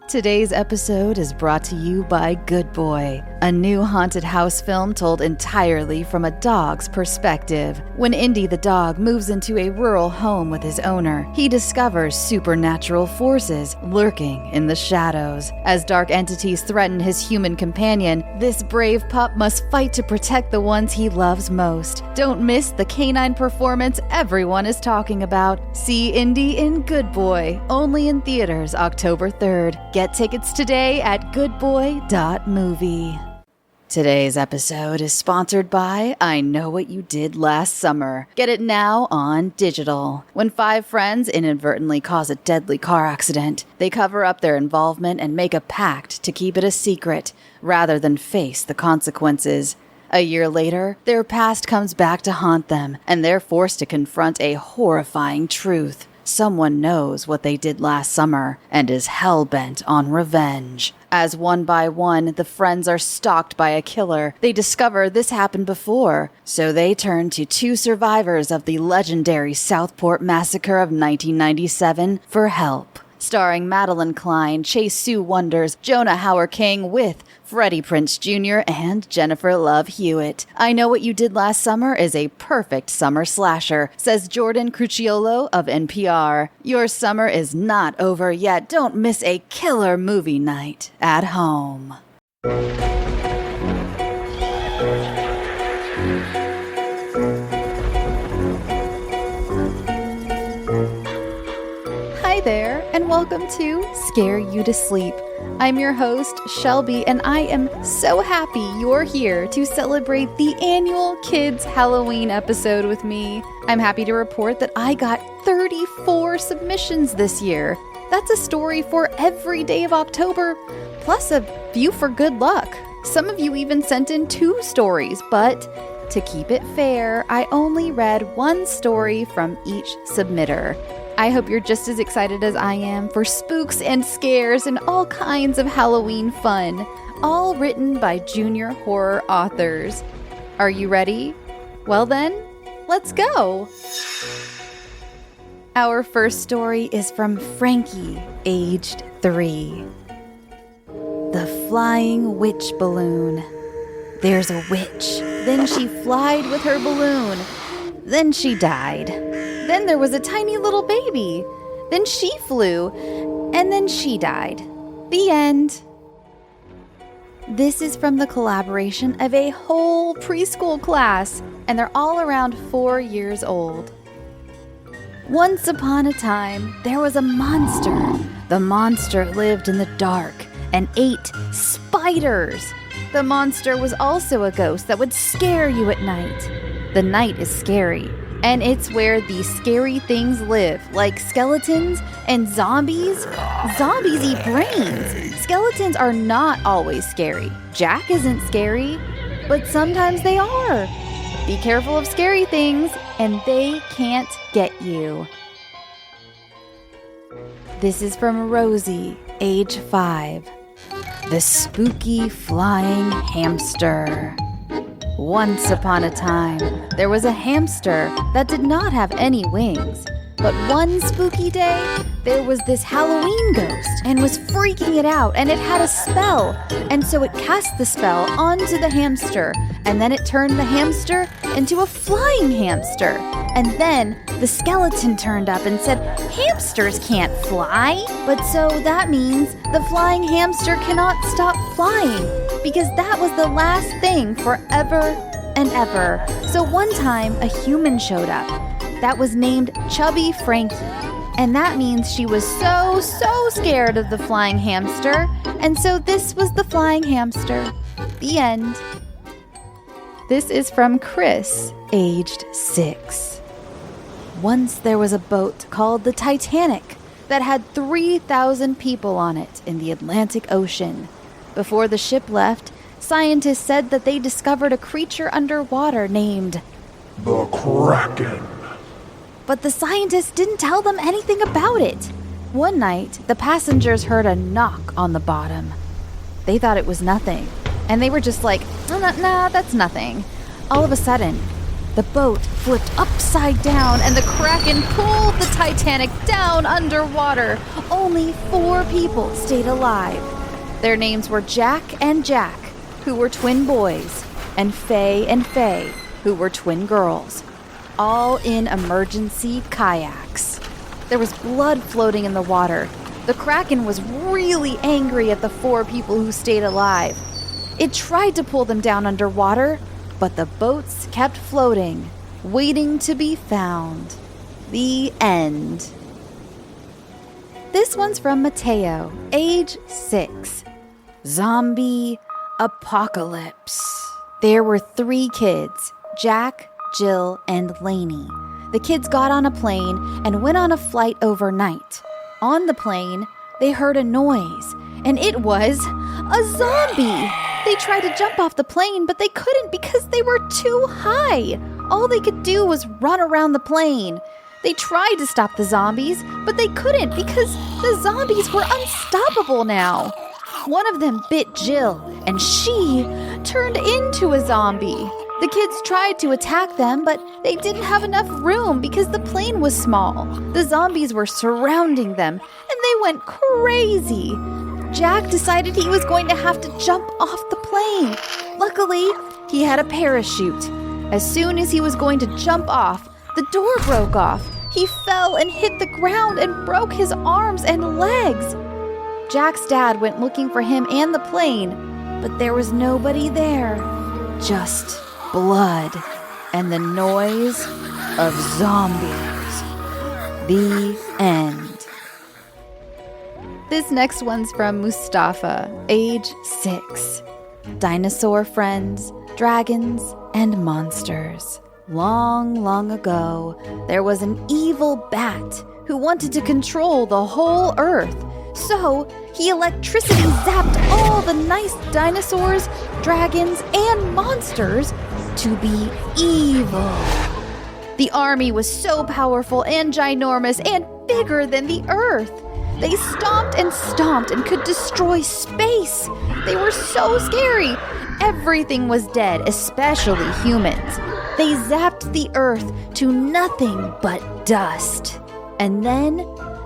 Today's episode is brought to you by Good Boy, a new haunted house film told entirely from a dog's perspective. When Indy the dog moves into a rural home with his owner, he discovers supernatural forces lurking in the shadows. As dark entities threaten his human companion, this brave pup must fight to protect the ones he loves most. Don't miss the canine performance everyone is talking about. See Indy in Good Boy, only in theaters October 3rd. Get tickets today at goodboy.movie. Today's episode is sponsored by I Know What You Did Last Summer. Get it now on digital. When 5 friends inadvertently cause a deadly car accident, they cover up their involvement and make a pact to keep it a secret rather than face the consequences. A year later, their past comes back to haunt them, and they're forced to confront a horrifying truth. Someone knows what they did last summer and is hell-bent on revenge. As one by one, the friends are stalked by a killer, they discover this happened before, so they turn to 2 survivors of the legendary Southport Massacre of 1997 for help. Starring Madeline Klein, Chase Sue Wonders, Jonah Hauer King with Freddie Prinze Jr. and Jennifer Love Hewitt. I Know What You Did Last Summer is a perfect summer slasher, says Jordan Cruciolo of NPR. Your summer is not over yet. Don't miss a killer movie night at home. Hi there, and welcome to Scare You to Sleep. I'm your host, Shelby, and I am so happy you're here to celebrate the annual Kids Halloween episode with me. I'm happy to report that I got 34 submissions this year. That's a story for every day of October, plus a few for good luck. Some of you even sent in 2 stories, but to keep it fair, I only read 1 story from each submitter. I hope you're just as excited as I am for spooks and scares and all kinds of Halloween fun, all written by junior horror authors. Are you ready? Well then, let's go! Our first story is from Frankie, aged 3. The Flying Witch Balloon. There's a witch. Then she flied with her balloon. Then she died. Then there was a tiny little baby. Then she flew, and then she died. The end. This is from the collaboration of a whole preschool class, and they're all around 4 years old. Once upon a time, there was a monster. The monster lived in the dark and ate spiders. The monster was also a ghost that would scare you at night. The night is scary. And it's where the scary things live, like skeletons and zombies. Zombies eat brains. Skeletons are not always scary. Jack isn't scary, but sometimes they are. Be careful of scary things, and they can't get you. This is from Rosie, age 5. The Spooky Flying Hamster. Once upon a time, there was a hamster that did not have any wings. But one spooky day, there was this Halloween ghost and was freaking it out, and it had a spell. And so it cast the spell onto the hamster, and then it turned the hamster into a flying hamster. And then the skeleton turned up and said, "Hamsters can't fly." But so that means the flying hamster cannot stop flying, because that was the last thing forever and ever. So one time, a human showed up that was named Chubby Frankie. And that means she was so scared of the flying hamster. And so this was the flying hamster. The end. This is from Chris, aged 6. Once there was a boat called the Titanic that had 3,000 people on it in the Atlantic Ocean. Before the ship left, scientists said that they discovered a creature underwater named the Kraken. But the scientists didn't tell them anything about it. One night, the passengers heard a knock on the bottom. They thought it was nothing, and they were just like, nah, that's nothing. All of a sudden, The boat flipped upside down and the Kraken pulled the Titanic down underwater. Only 4 people stayed alive. Their names were Jack and Jack, who were twin boys, and Faye and Faye, who were twin girls, all in emergency kayaks. There was blood floating in the water. The Kraken was really angry at the 4 people who stayed alive. It tried to pull them down underwater, but the boats kept floating, waiting to be found. The end. This one's from Mateo, age 6. Zombie apocalypse. There were 3 kids, Jack, Jill, and Lainey. The kids got on a plane and went on a flight overnight. On the plane, they heard a noise, and it was a zombie. They tried to jump off the plane, but they couldn't because they were too high. All they could do was run around the plane. They tried to stop the zombies, but they couldn't because the zombies were unstoppable now. One of them bit Jill, and she turned into a zombie. The kids tried to attack them, but they didn't have enough room because the plane was small. The zombies were surrounding them, and they went crazy. Jack decided he was going to have to jump off the plane. Luckily, he had a parachute. As soon as he was going to jump off, the door broke off. He fell and hit the ground and broke his arms and legs. Jack's dad went looking for him and the plane, but there was nobody there. Just blood and the noise of zombies. The end. This next one's from Mustafa, age 6. Dinosaur friends, dragons, and monsters. Long, long ago, there was an evil bat who wanted to control the whole earth. So he electricity zapped all the nice dinosaurs, dragons, and monsters to be evil. The army was so powerful and ginormous and bigger than the earth. They stomped and could destroy space. They were so scary. Everything was dead, especially humans. They zapped the earth to nothing but dust. And then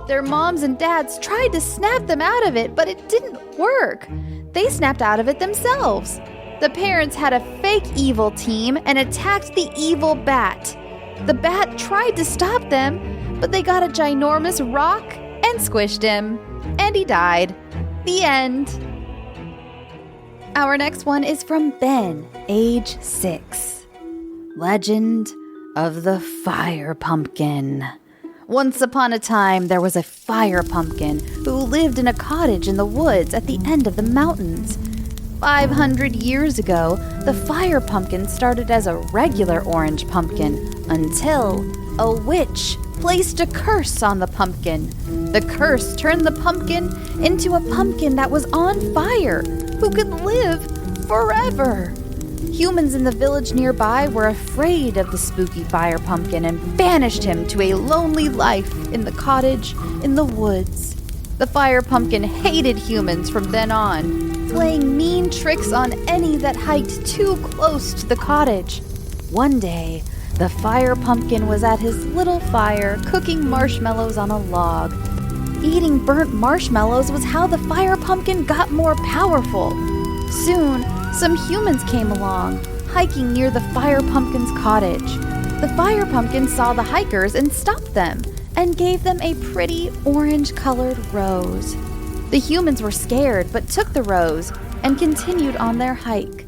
their moms and dads tried to snap them out of it, but it didn't work. They snapped out of it themselves. The parents had a fake evil team and attacked the evil bat. The bat tried to stop them, but they got a ginormous rock and squished him, and he died. The end. Our next one is from Ben, age 6. Legend of the Fire Pumpkin. Once upon a time, there was a fire pumpkin who lived in a cottage in the woods at the end of the mountains. 500 years ago, the fire pumpkin started as a regular orange pumpkin until a witch placed a curse on the pumpkin. The curse turned the pumpkin into a pumpkin that was on fire, who could live forever. Humans in the village nearby were afraid of the spooky fire pumpkin and banished him to a lonely life in the cottage in the woods. The fire pumpkin hated humans from then on, playing mean tricks on any that hiked too close to the cottage. One day, the fire pumpkin was at his little fire cooking marshmallows on a log. Eating burnt marshmallows was how the fire pumpkin got more powerful. Soon, some humans came along, hiking near the fire pumpkin's cottage. The fire pumpkin saw the hikers and stopped them and gave them a pretty orange-colored rose. The humans were scared but took the rose and continued on their hike.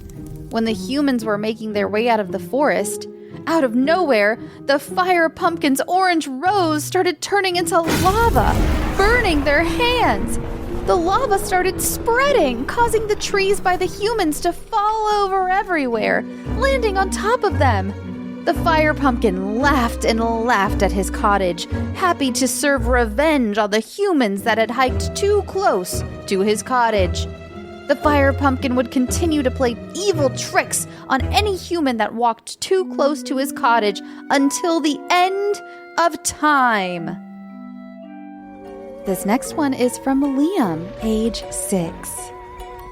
When the humans were making their way out of the forest, out of nowhere, the fire pumpkin's orange rose started turning into lava, burning their hands. The lava started spreading, causing the trees by the humans to fall over everywhere, landing on top of them. The fire pumpkin laughed and laughed at his cottage, happy to serve revenge on the humans that had hiked too close to his cottage. The fire pumpkin would continue to play evil tricks on any human that walked too close to his cottage until the end of time. This next one is from Liam, age 6.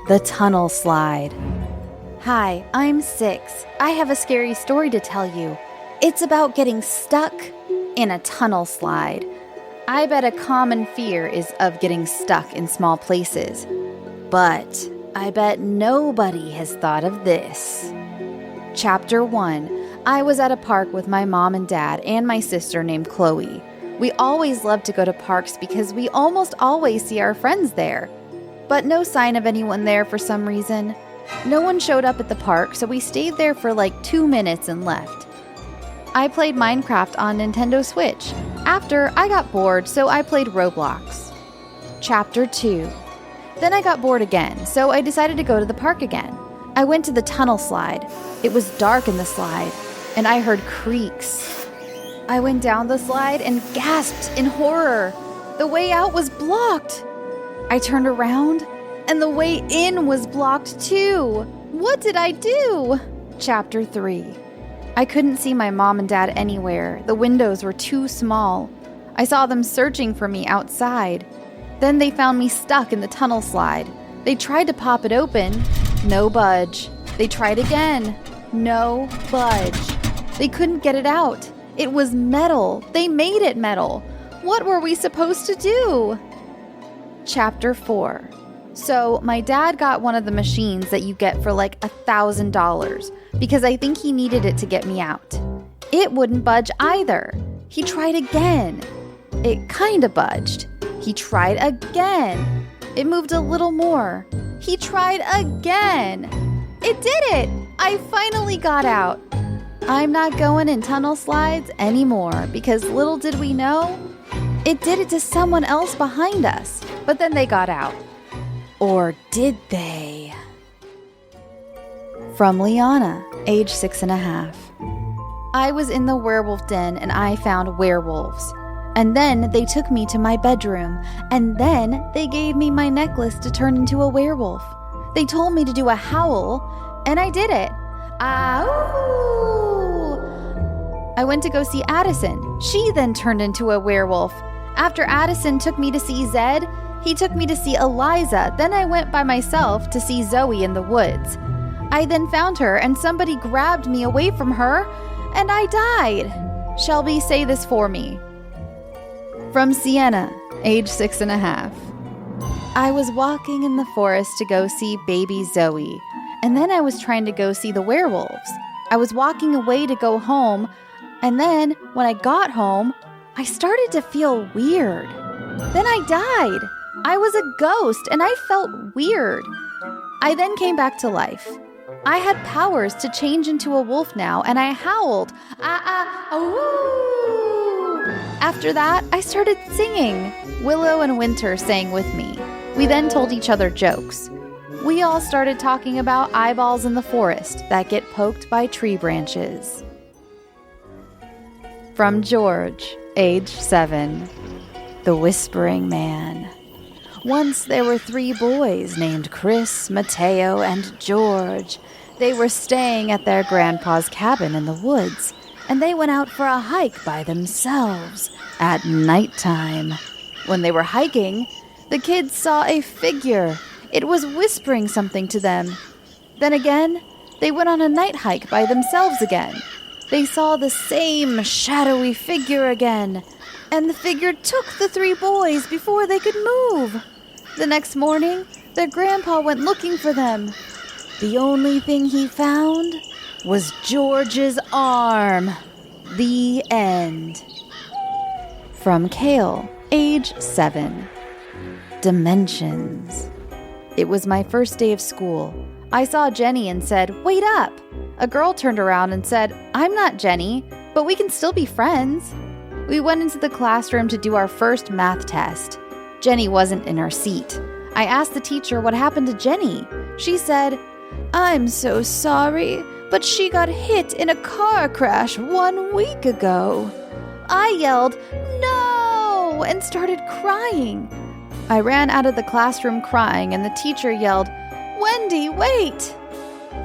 The Tunnel Slide. Hi, I'm 6. I have a scary story to tell you. It's about getting stuck in a tunnel slide. I bet a common fear is of getting stuck in small places. But I bet nobody has thought of this. Chapter 1. I was at a park with my mom and dad and my sister named Chloe. We always love to go to parks because we almost always see our friends there. But no sign of anyone there for some reason. No one showed up at the park, so we stayed there for like 2 minutes and left. I played Minecraft on Nintendo Switch. After, I got bored, so I played Roblox. Chapter 2. Then I got bored again, so I decided to go to the park again. I went to the tunnel slide. It was dark in the slide, and I heard creaks. I went down the slide and gasped in horror. The way out was blocked. I turned around, and the way in was blocked too. What did I do? Chapter 3. I couldn't see my mom and dad anywhere. The windows were too small. I saw them searching for me outside. Then they found me stuck in the tunnel slide. They tried to pop it open. No budge. They tried again. No budge. They couldn't get it out. It was metal. They made it metal. What were we supposed to do? Chapter 4. So my dad got one of the machines that you get for like $1,000 because I think he needed it to get me out. It wouldn't budge either. He tried again. It kinda budged. He tried again. It moved a little more. He tried again. It did it! I finally got out. I'm not going in tunnel slides anymore because little did we know, it did it to someone else behind us. But then they got out. Or did they? From Lyanna, age 6.5. I was in the werewolf den and I found werewolves. And then they took me to my bedroom. And then they gave me my necklace to turn into a werewolf. They told me to do a howl, and I did it. Ow! I went to go see Addison. She then turned into a werewolf. After Addison took me to see Zed, he took me to see Eliza. Then I went by myself to see Zoe in the woods. I then found her, and somebody grabbed me away from her, and I died. Shelby, say this for me. From Sienna, age 6.5. I was walking in the forest to go see baby Zoe, and then I was trying to go see the werewolves. I was walking away to go home, and then when I got home, I started to feel weird. Then I died. I was a ghost, and I felt weird. I then came back to life. I had powers to change into a wolf now, and I howled, woo! After that, I started singing. Willow and Winter sang with me. We then told each other jokes. We all started talking about eyeballs in the forest that get poked by tree branches. From George, age 7. The Whispering Man. Once there were 3 boys named Chris, Mateo, and George. They were staying at their grandpa's cabin in the woods, and they went out for a hike by themselves at nighttime. When they were hiking, the kids saw a figure. It was whispering something to them. Then again, they went on a night hike by themselves again. They saw the same shadowy figure again, and the figure took the 3 boys before they could move. The next morning, their grandpa went looking for them. The only thing he found was George's arm. The end. From Kael, age 7. Dimensions. It was my first day of school. I saw Jenny and said, "Wait up!" A girl turned around and said, "I'm not Jenny, but we can still be friends." We went into the classroom to do our first math test. Jenny wasn't in her seat. I asked the teacher what happened to Jenny. She said, "I'm so sorry, but she got hit in a car crash 1 week ago." I yelled, "No!" and started crying. I ran out of the classroom crying, and the teacher yelled, "Wendy, wait!"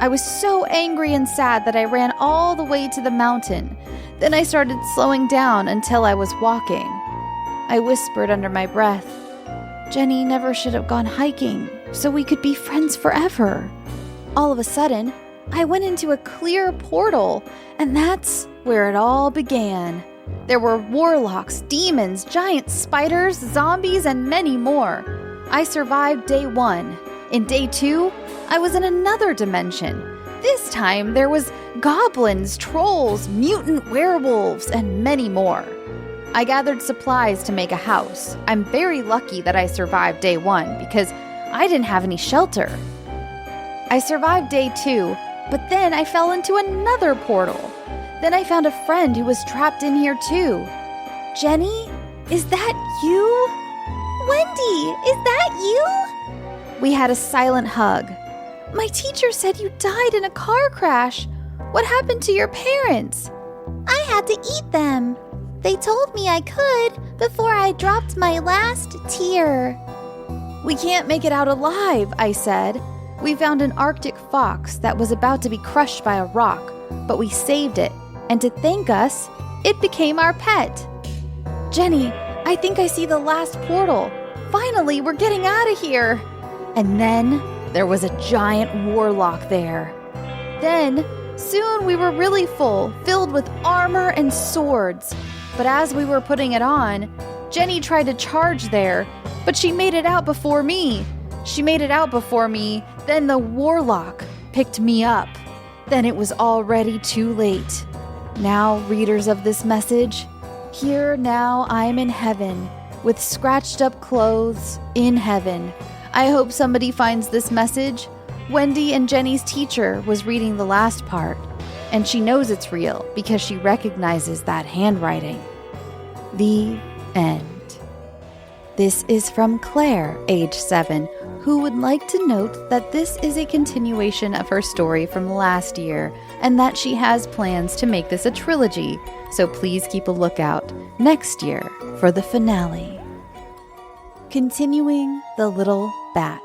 I was so angry and sad that I ran all the way to the mountain. Then I started slowing down until I was walking. I whispered under my breath, "Jenny never should have gone hiking, so we could be friends forever." All of a sudden, I went into a clear portal, and that's where it all began. There were warlocks, demons, giant spiders, zombies, and many more. I survived day 1. In day 2, I was in another dimension. This time, there was goblins, trolls, mutant werewolves, and many more. I gathered supplies to make a house. I'm very lucky that I survived day 1 because I didn't have any shelter. I survived day 2, but then I fell into another portal. Then I found a friend who was trapped in here too. Jenny, is that you? Wendy, is that you? We had a silent hug. My teacher said you died in a car crash. What happened to your parents? I had to eat them. They told me I could before I dropped my last tear. We can't make it out alive, I said. We found an Arctic fox that was about to be crushed by a rock, but we saved it, and to thank us, it became our pet. Jenny, I think I see the last portal. Finally, we're getting out of here. And then there was a giant warlock there. Then, soon we were really full, filled with armor and swords. But as we were putting it on, Jenny tried to charge there, but she made it out before me. Then the warlock picked me up. Then it was already too late. Now, readers of this message, here now I'm in heaven, with scratched up clothes in heaven. I hope somebody finds this message. Wendy and Jenny's teacher was reading the last part, and she knows it's real because she recognizes that handwriting. The end. This is from Claire, age 7, who would like to note that this is a continuation of her story from last year and that she has plans to make this a trilogy, so please keep a lookout next year for the finale. Continuing the Little Bat.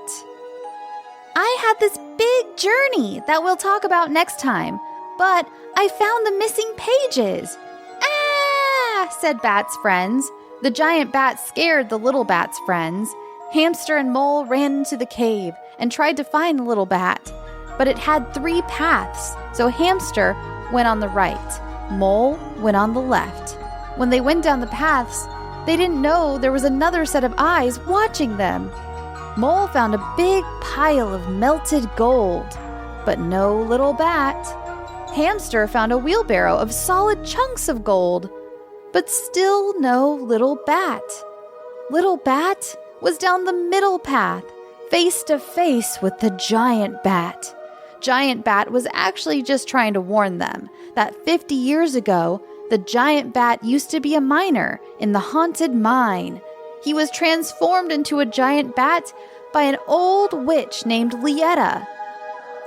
I had this big journey that we'll talk about next time, but I found the missing pages. Ah, said Bat's friends. The giant bat scared the little bat's friends. Hamster and Mole ran into the cave and tried to find the little bat, but it had 3 paths, so Hamster went on the right, Mole went on the left. When they went down the paths, they didn't know there was another set of eyes watching them. Mole found a big pile of melted gold, but no little bat. Hamster found a wheelbarrow of solid chunks of gold, but still no little bat. Little Bat was down the middle path, face to face with the giant bat. Giant Bat was actually just trying to warn them that 50 years ago, the giant bat used to be a miner in the haunted mine. He was transformed into a giant bat by an old witch named Lyanna.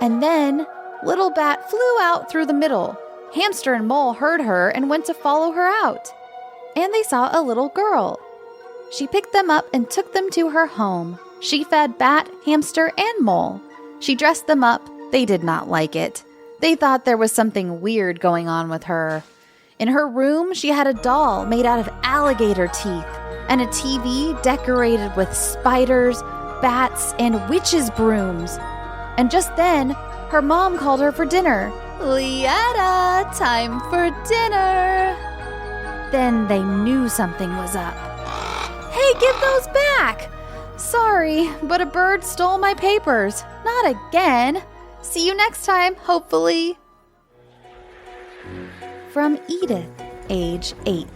And then, Little Bat flew out through the middle. Hamster and Mole heard her and went to follow her out. And they saw a little girl. She picked them up and took them to her home. She fed Bat, Hamster, and Mole. She dressed them up. They did not like it. They thought there was something weird going on with her. In her room, she had a doll made out of alligator teeth and a TV decorated with spiders, bats, and witches' brooms. And just then, her mom called her for dinner. Lyanna, time for dinner. Then they knew something was up. Hey, give those back! Sorry, but a bird stole my papers. Not again. See you next time, hopefully. From Edith, age 8.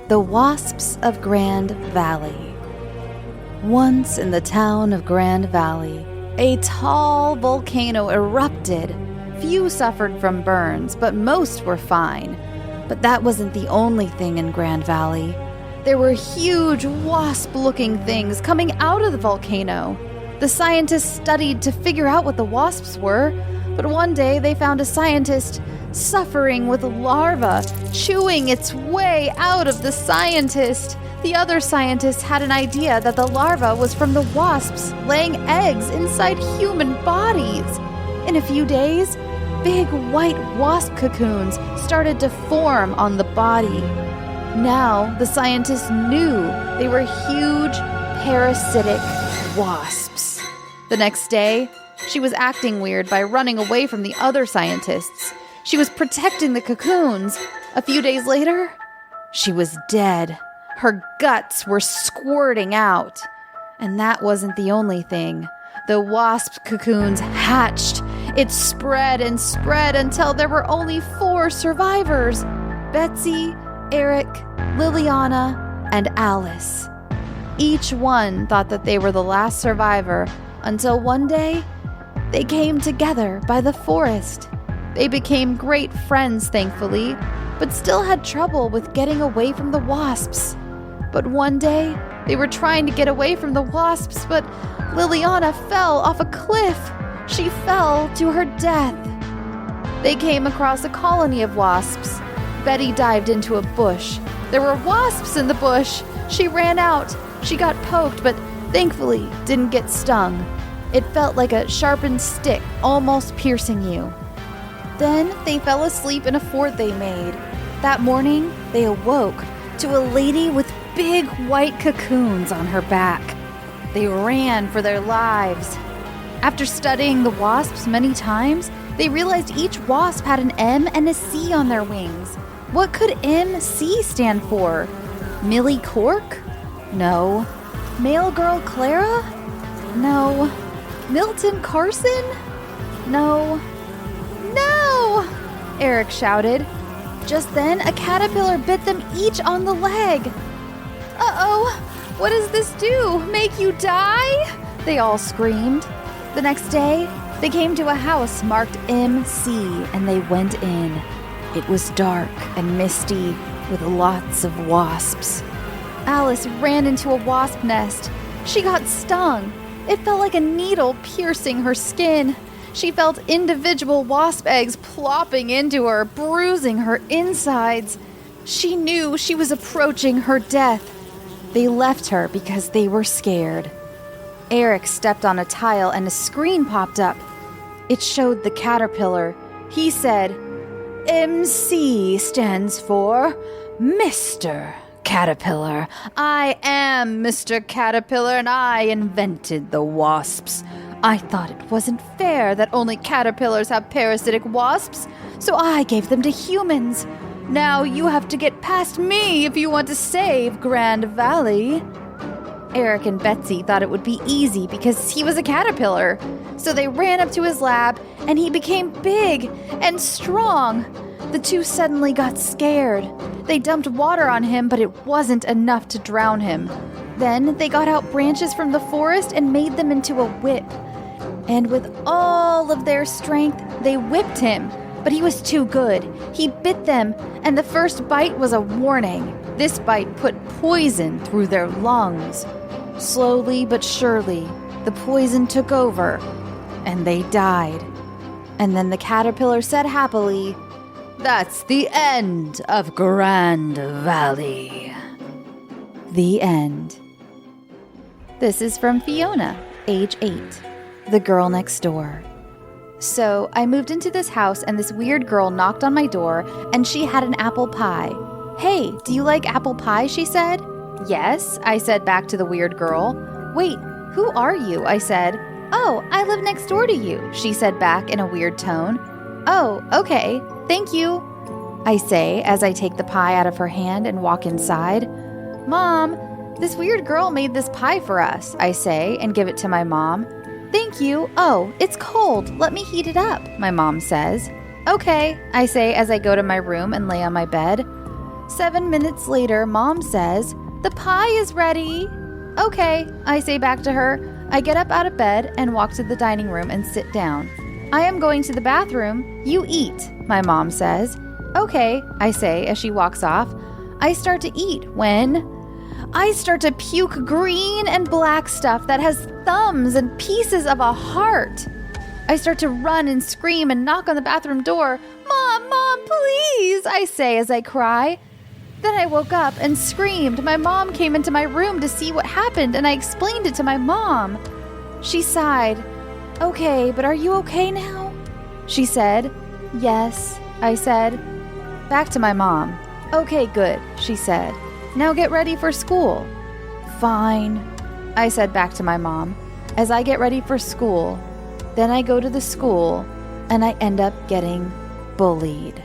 The Wasps of Grand Valley. Once in the town of Grand Valley, a tall volcano erupted. Few suffered from burns, but most were fine. But that wasn't the only thing in Grand Valley. There were huge wasp-looking things coming out of the volcano. The scientists studied to figure out what the wasps were, but one day they found a scientist suffering with larvae, chewing its way out of the scientist. The other scientists had an idea that the larva was from the wasps laying eggs inside human bodies. In a few days, big white wasp cocoons started to form on the body. Now, the scientists knew they were huge, parasitic wasps. The next day, she was acting weird by running away from the other scientists. She was protecting the cocoons, A few days later, she was dead. Her guts were squirting out. And that wasn't the only thing. The wasp cocoons hatched. It spread and spread until there were only 4 survivors: Betsy, Eric, Lyanna, and Alice. Each one thought that they were the last survivor until one day they came together by the forest. They became great friends, thankfully, but still had trouble with getting away from the wasps. But one day, they were trying to get away from the wasps, but Lyanna fell off a cliff. She fell to her death. They came across a colony of wasps. Betty dived into a bush. There were wasps in the bush. She ran out. She got poked, but thankfully didn't get stung. It felt like a sharpened stick, almost piercing you. Then they fell asleep in a fort they made. That morning, they awoke to a lady with big white cocoons on her back. They ran for their lives. After studying the wasps many times, they realized each wasp had an M and a C on their wings. What could MC stand for? Millie Cork? No. Male Girl Clara? No. Milton Carson? No. No! Eric shouted. Just then, a caterpillar bit them each on the leg. Uh-oh! What does this do? Make you die? They all screamed. The next day, they came to a house marked MC, and they went in. It was dark and misty, with lots of wasps. Alice ran into a wasp nest. She got stung. It felt like a needle piercing her skin. She felt individual wasp eggs plopping into her, bruising her insides. She knew she was approaching her death. They left her because they were scared. Eric stepped on a tile and a screen popped up. It showed the caterpillar. He said, MC stands for Mr. Caterpillar. I am Mr. Caterpillar, and I invented the wasps. I thought it wasn't fair that only caterpillars have parasitic wasps, so I gave them to humans. Now you have to get past me if you want to save Grand Valley. Eric and Betsy thought it would be easy because he was a caterpillar. So they ran up to his lab, and he became big and strong. The two suddenly got scared. They dumped water on him, but it wasn't enough to drown him. Then they got out branches from the forest and made them into a whip. And with all of their strength, they whipped him. But he was too good. He bit them, and the first bite was a warning. This bite put poison through their lungs. Slowly but surely, the poison took over, and they died. And then the caterpillar said happily, "That's the end of Grand Valley." The end. This is from Fiona, age 8, the girl next door. So I moved into this house and this weird girl knocked on my door and she had an apple pie. "Hey, do you like apple pie?" she said. "Yes," I said back to the weird girl. "Wait, who are you?" I said. "Oh, I live next door to you," she said back in a weird tone. "Oh, okay, thank you," I say as I take the pie out of her hand and walk inside. "Mom, this weird girl made this pie for us," I say and give it to my mom. "Thank you. Oh, it's cold. Let me heat it up," my mom says. "Okay," I say as I go to my room and lay on my bed. 7 minutes later, Mom says, "The pie is ready." "Okay," I say back to her. I get up out of bed and walk to the dining room and sit down. "I am going to the bathroom. You eat," my mom says. "Okay," I say as she walks off. I start to eat when I start to puke green and black stuff that has thumbs and pieces of a heart. I start to run and scream and knock on the bathroom door. Mom, please," I say as I cry. Then I woke up and screamed. My mom came into my room to see what happened, and I explained it to my mom. She sighed. "Okay, but are you okay now?" She said. "Yes," I said. Back to my mom. "Okay, good," she said. "Now get ready for school." "Fine," I said back to my mom. As I get ready for school, then I go to the school, and I end up getting bullied.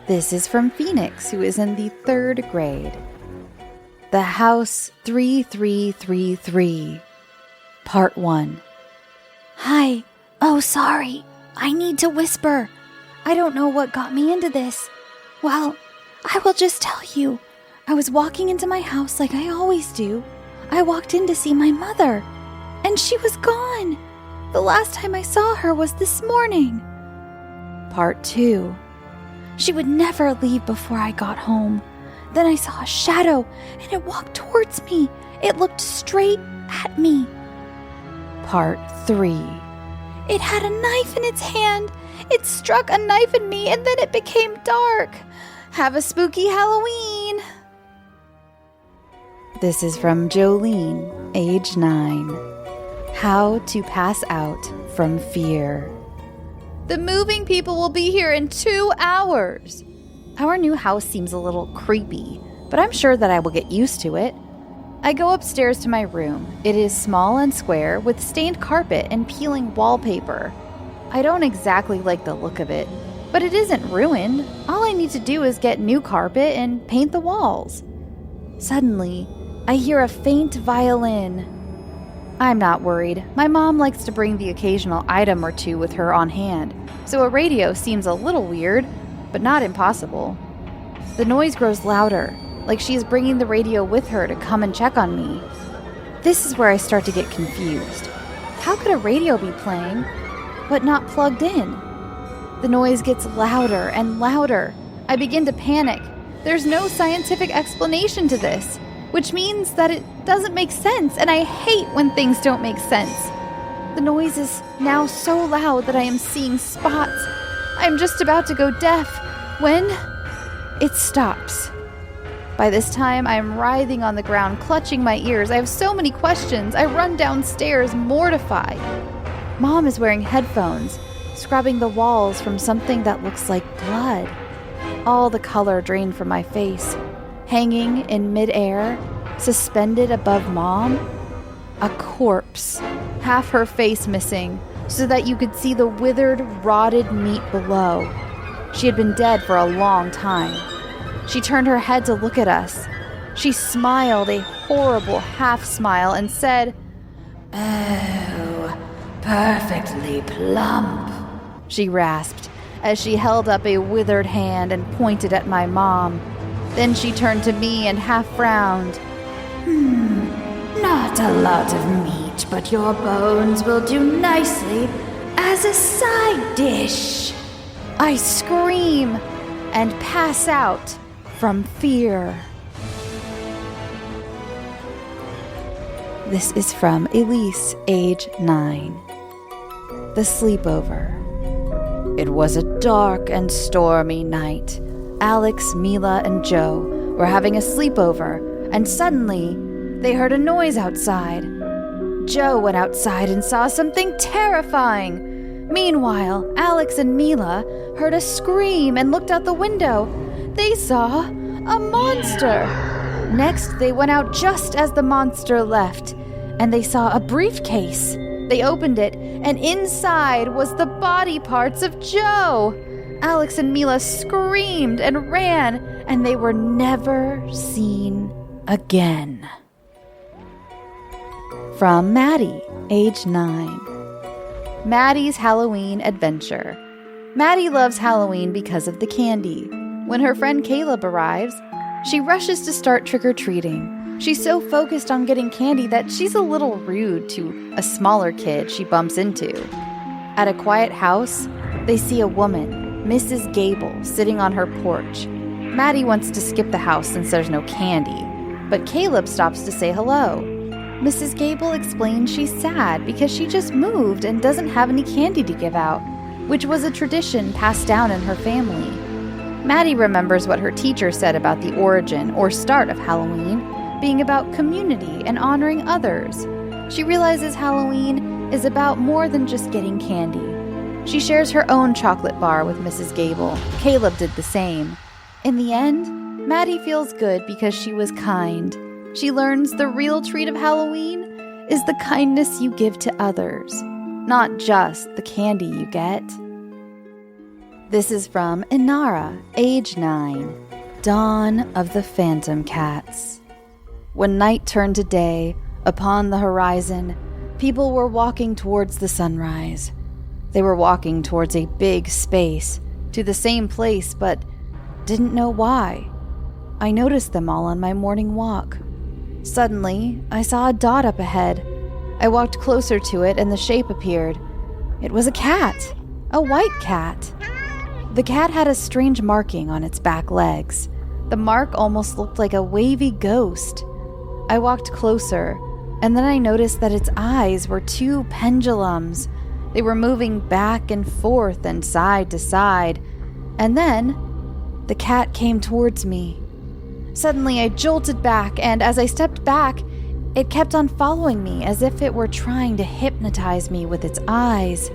This is from Phoenix, who is in the 3rd grade. The House 3333, Part 1. Hi. Oh, sorry. I need to whisper. I don't know what got me into this. Well, I will just tell you. I was walking into my house like I always do. I walked in to see my mother, and she was gone. The last time I saw her was this morning. Part 2. She would never leave before I got home. Then I saw a shadow, and it walked towards me. It looked straight at me. Part 3. It had a knife in its hand. It struck a knife in me, and then it became dark. Have a spooky Halloween. This is from Jolene, age 9. How to pass out from fear. The moving people will be here in 2 hours. Our new house seems a little creepy, but I'm sure that I will get used to it. I go upstairs to my room. It is small and square with stained carpet and peeling wallpaper. I don't exactly like the look of it, but it isn't ruined. All I need to do is get new carpet and paint the walls. Suddenly, I hear a faint violin. I'm not worried. My mom likes to bring the occasional item or two with her on hand, so a radio seems a little weird, but not impossible. The noise grows louder, like she is bringing the radio with her to come and check on me. This is where I start to get confused. How could a radio be playing, but not plugged in? The noise gets louder and louder. I begin to panic. There's no scientific explanation to this, which means that it doesn't make sense, and I hate when things don't make sense. The noise is now so loud that I am seeing spots. I am just about to go deaf when it stops. By this time, I am writhing on the ground, clutching my ears. I have so many questions. I run downstairs, mortified. Mom is wearing headphones, scrubbing the walls from something that looks like blood. All the color drained from my face. Hanging in midair, suspended above Mom, a corpse, half her face missing, so that you could see the withered, rotted meat below. She had been dead for a long time. She turned her head to look at us. She smiled a horrible half-smile and said, "Oh, perfectly plump," she rasped as she held up a withered hand and pointed at my mom. Then she turned to me and half frowned. Not a lot of meat, but your bones will do nicely as a side dish." I scream and pass out from fear. This is from Elise, age 9. The sleepover. It was a dark and stormy night. Alex, Mila, and Joe were having a sleepover, and suddenly they heard a noise outside. Joe went outside and saw something terrifying. Meanwhile, Alex and Mila heard a scream and looked out the window. They saw a monster. Next, they went out just as the monster left, and they saw a briefcase. They opened it, and inside was the body parts of Joe. Alex and Mila screamed and ran, and they were never seen again. From Maddie, age 9. Maddie's Halloween adventure. Maddie loves Halloween because of the candy. When her friend Caleb arrives, she rushes to start trick-or-treating. She's so focused on getting candy that she's a little rude to a smaller kid she bumps into. At a quiet house, they see a woman, Mrs. Gable, sitting on her porch. Maddie wants to skip the house since there's no candy, but Caleb stops to say hello. Mrs. Gable explains she's sad because she just moved and doesn't have any candy to give out, which was a tradition passed down in her family. Maddie remembers what her teacher said about the origin or start of Halloween being about community and honoring others. She realizes Halloween is about more than just getting candy. She shares her own chocolate bar with Mrs. Gable. Caleb did the same. In the end, Maddie feels good because she was kind. She learns the real treat of Halloween is the kindness you give to others, not just the candy you get. This is from Inara, age 9. Dawn of the Phantom Cats. When night turned to day, upon the horizon, people were walking towards the sunrise. They were walking towards a big space, to the same place, but didn't know why. I noticed them all on my morning walk. Suddenly, I saw a dot up ahead. I walked closer to it and the shape appeared. It was a cat, a white cat. The cat had a strange marking on its back legs. The mark almost looked like a wavy ghost. I walked closer, and then I noticed that its eyes were 2 pendulums. They were moving back and forth and side to side. And then, the cat came towards me. Suddenly, I jolted back, and as I stepped back, it kept on following me as if it were trying to hypnotize me with its eyes.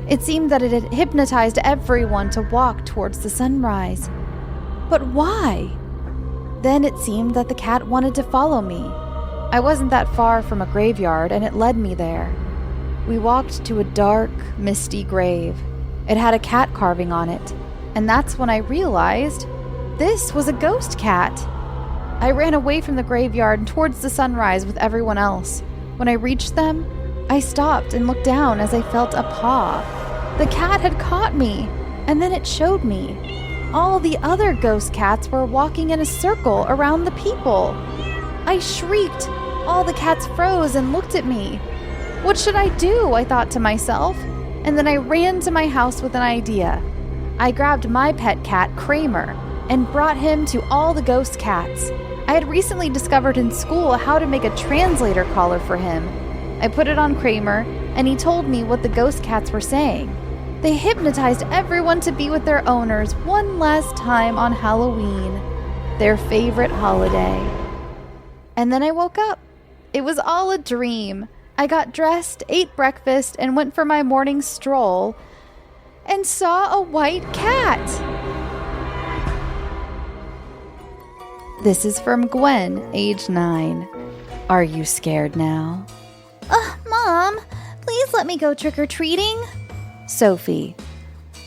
It seemed that it had hypnotized everyone to walk towards the sunrise. But why? Then it seemed that the cat wanted to follow me. I wasn't that far from a graveyard, and it led me there. We walked to a dark, misty grave. It had a cat carving on it, and that's when I realized this was a ghost cat. I ran away from the graveyard and towards the sunrise with everyone else. When I reached them, I stopped and looked down as I felt a paw. The cat had caught me, and then it showed me. All the other ghost cats were walking in a circle around the people. I shrieked. All the cats froze and looked at me. What should I do? I thought to myself, and then I ran to my house with an idea. I grabbed my pet cat, Kramer, and brought him to all the ghost cats. I had recently discovered in school how to make a translator collar for him. I put it on Kramer, and he told me what the ghost cats were saying. They hypnotized everyone to be with their owners one last time on Halloween, their favorite holiday. And then I woke up. It was all a dream. I got dressed, ate breakfast, and went for my morning stroll, and saw a white cat. This is from Gwen, age 9. Are you scared now? Mom, please let me go trick-or-treating. Sophie.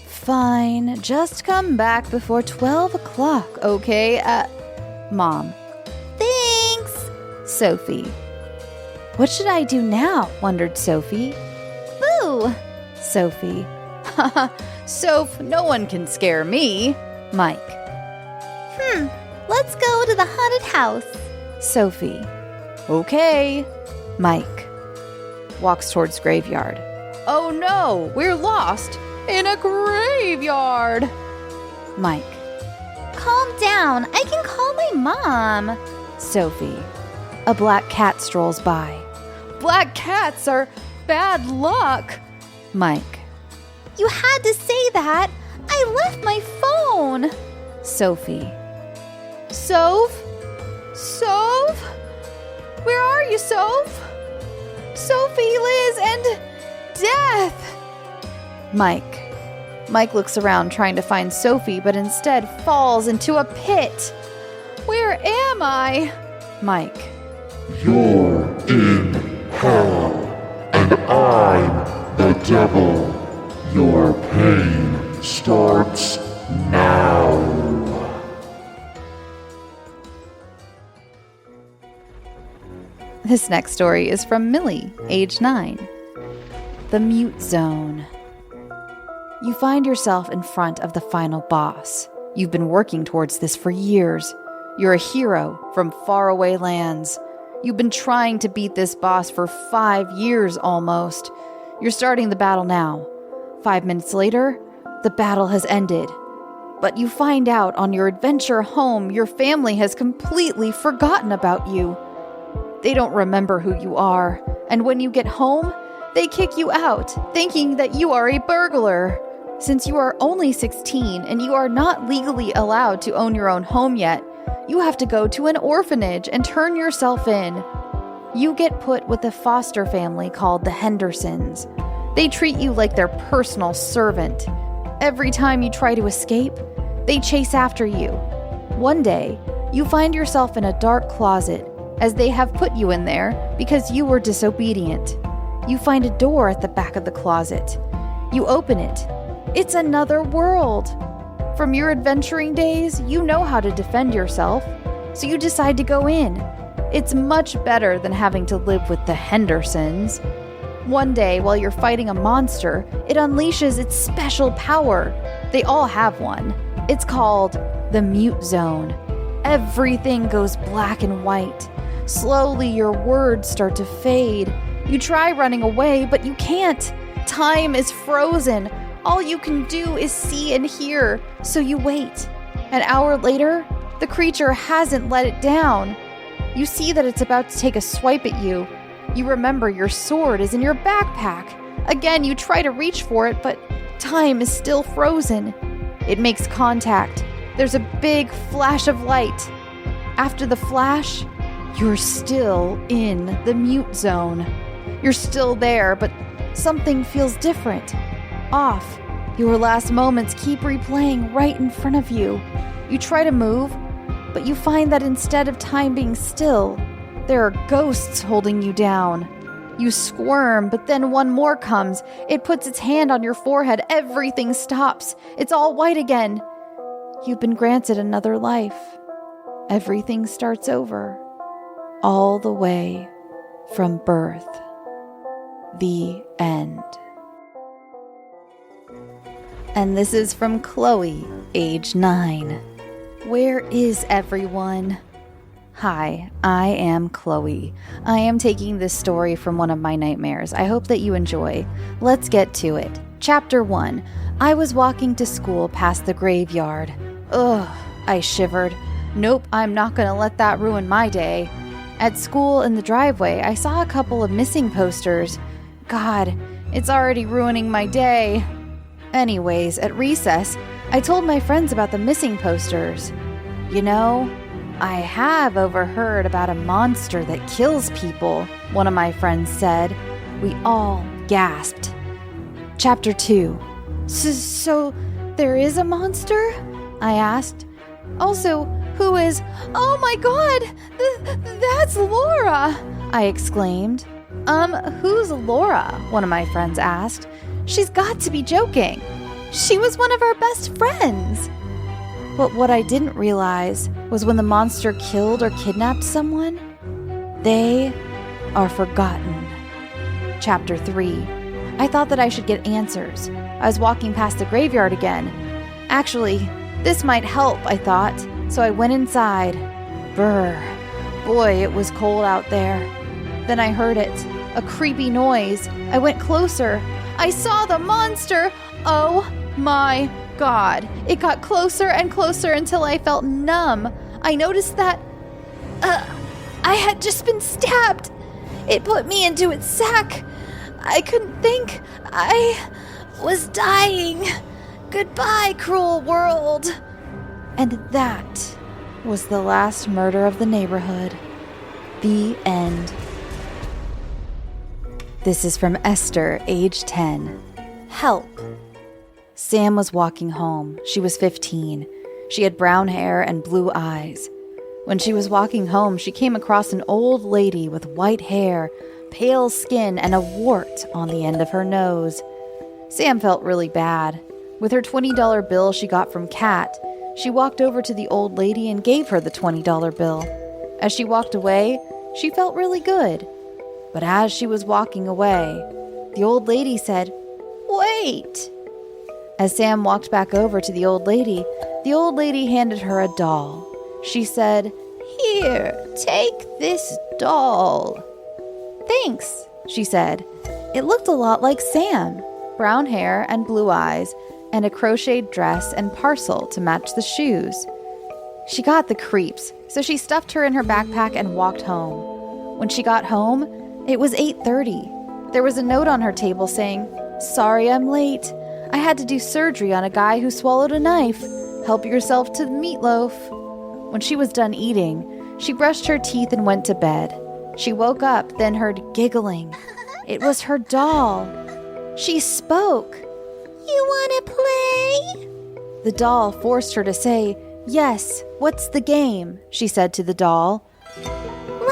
Fine, just come back before 12 o'clock, okay? Mom. Thanks. Sophie. What should I do now? Wondered Sophie. Boo. Sophie. Haha, Soph, no one can scare me. Mike. Let's go to the haunted house. Sophie. Okay. Mike. Walks towards graveyard. Oh no, we're lost in a graveyard. Mike. Calm down. I can call my mom. Sophie. A black cat strolls by. Black cats are bad luck. Mike. You had to say that. I left my phone. Sophie. Soph? Soph? Where are you, Soph? Sophie, Liz, and Death. Mike. Mike looks around trying to find Sophie, but instead falls into a pit. Where am I? Mike. You're in hell, and I'm the devil. Your pain starts now. This next story is from Millie, age 9. The Mute Zone. You find yourself in front of the final boss. You've been working towards this for years. You're a hero from faraway lands. You've been trying to beat this boss for 5 years almost. You're starting the battle now. 5 minutes later, the battle has ended. But you find out on your adventure home, your family has completely forgotten about you. They don't remember who you are, and when you get home, they kick you out, thinking that you are a burglar. Since you are only 16 and you are not legally allowed to own your own home yet, you have to go to an orphanage and turn yourself in. You get put with a foster family called the Hendersons. They treat you like their personal servant. Every time you try to escape, they chase after you. One day, you find yourself in a dark closet, as they have put you in there because you were disobedient. You find a door at the back of the closet. You open it. It's another world. From your adventuring days, you know how to defend yourself, so you decide to go in. It's much better than having to live with the Hendersons. One day, while you're fighting a monster, it unleashes its special power. They all have one. It's called the mute zone. Everything goes black and white. Slowly, your words start to fade. You try running away, but you can't. Time is frozen. All you can do is see and hear, so you wait. An hour later, the creature hasn't let it down. You see that it's about to take a swipe at you. You remember your sword is in your backpack. Again, you try to reach for it, but time is still frozen. It makes contact. There's a big flash of light. After the flash, you're still in the mute zone. You're still there, but something feels different. Off. Your last moments keep replaying right in front of you. You try to move, but you find that instead of time being still, there are ghosts holding you down. You squirm, but then one more comes. It puts its hand on your forehead. Everything stops. It's all white again. You've been granted another life. Everything starts over. All the way from birth. The end. And this is from Chloe, age 9. Where is everyone? Hi, I am Chloe. I am taking this story from one of my nightmares. I hope that you enjoy. Let's get to it. Chapter 1. I was walking to school past the graveyard. Ugh, I shivered. Nope, I'm not gonna let that ruin my day. At school in the driveway, I saw a couple of missing posters. God, it's already ruining my day. Anyways, at recess, I told my friends about the missing posters. You know, I have overheard about a monster that kills people, one of my friends said. We all gasped. Chapter 2. So there is a monster? I asked. Also, who is... Oh my god! That's Laura! I exclaimed. Who's Laura? One of my friends asked. She's got to be joking. She was one of our best friends. But what I didn't realize was when the monster killed or kidnapped someone, they are forgotten. Chapter 3. I thought that I should get answers. I was walking past the graveyard again. Actually, this might help, I thought, so I went inside. Brr. Boy, it was cold out there. Then I heard it, a creepy noise. I went closer. I saw the monster! Oh my god. It got closer and closer until I felt numb. I noticed that... I had just been stabbed. It put me into its sack. I couldn't think. I was dying. Goodbye, cruel world. And that was the last murder of the neighborhood. The end. This is from Esther, age 10. Help. Sam was walking home. She was 15. She had brown hair and blue eyes. When she was walking home, she came across an old lady with white hair, pale skin, and a wart on the end of her nose. Sam felt really bad. With her $20 bill she got from Kat, she walked over to the old lady and gave her the $20 bill. As she walked away, she felt really good. But as she was walking away, the old lady said, "Wait!" As Sam walked back over to the old lady handed her a doll. She said, "Here, take this doll." "Thanks," she said. It looked a lot like Sam, brown hair and blue eyes, and a crocheted dress and parcel to match the shoes. She got the creeps, so she stuffed her in her backpack and walked home. When she got home, it was 8:30. There was a note on her table saying, "Sorry I'm late. I had to do surgery on a guy who swallowed a knife. Help yourself to the meatloaf." When she was done eating, she brushed her teeth and went to bed. She woke up, then heard giggling. It was her doll. She spoke. "You wanna play?" The doll forced her to say, "Yes, what's the game?" she said to the doll.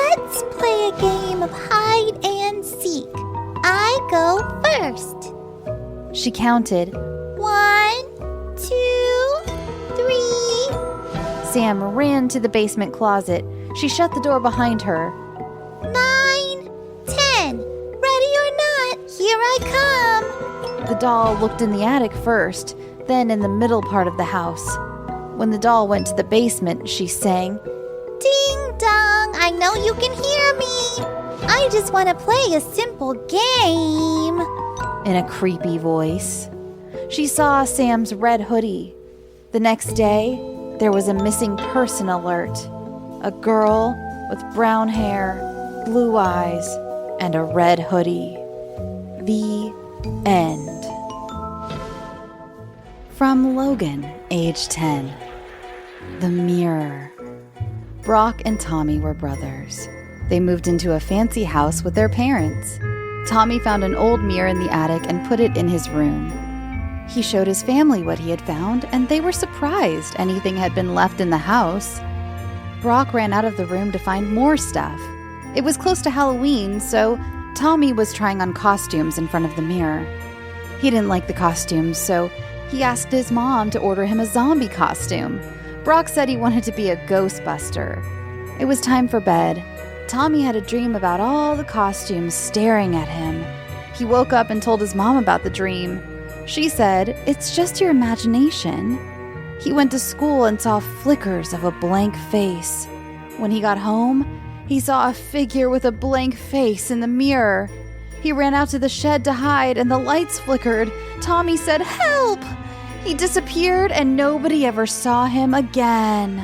Let's play a game of hide and seek. I go first. She counted. 1, Sam ran to the basement closet. She shut the door behind her. 9, 10. Ready or not, here I come. The doll looked in the attic first, then in the middle part of the house. When the doll went to the basement, she sang, Ding dong, I know you can hear me. I just want to play a simple game. in a creepy voice. She saw Sam's red hoodie. The next day, there was a missing person alert. A girl with brown hair, blue eyes, and a red hoodie. The end. From Logan, age 10. The Mirror. Brock and Tommy were brothers. They moved into a fancy house with their parents. Tommy found an old mirror in the attic and put it in his room. He showed his family what he had found, and they were surprised anything had been left in the house. Brock ran out of the room to find more stuff. It was close to Halloween, so Tommy was trying on costumes in front of the mirror. He didn't like the costumes, so he asked his mom to order him a zombie costume. Brock said he wanted to be a Ghostbuster. It was time for bed. Tommy had a dream about all the costumes staring at him. He woke up and told his mom about the dream. She said, "It's just your imagination." He went to school and saw flickers of a blank face. When he got home, he saw a figure with a blank face in the mirror. He ran out to the shed to hide, and the lights flickered. Tommy said, "Help!" He disappeared, and nobody ever saw him again.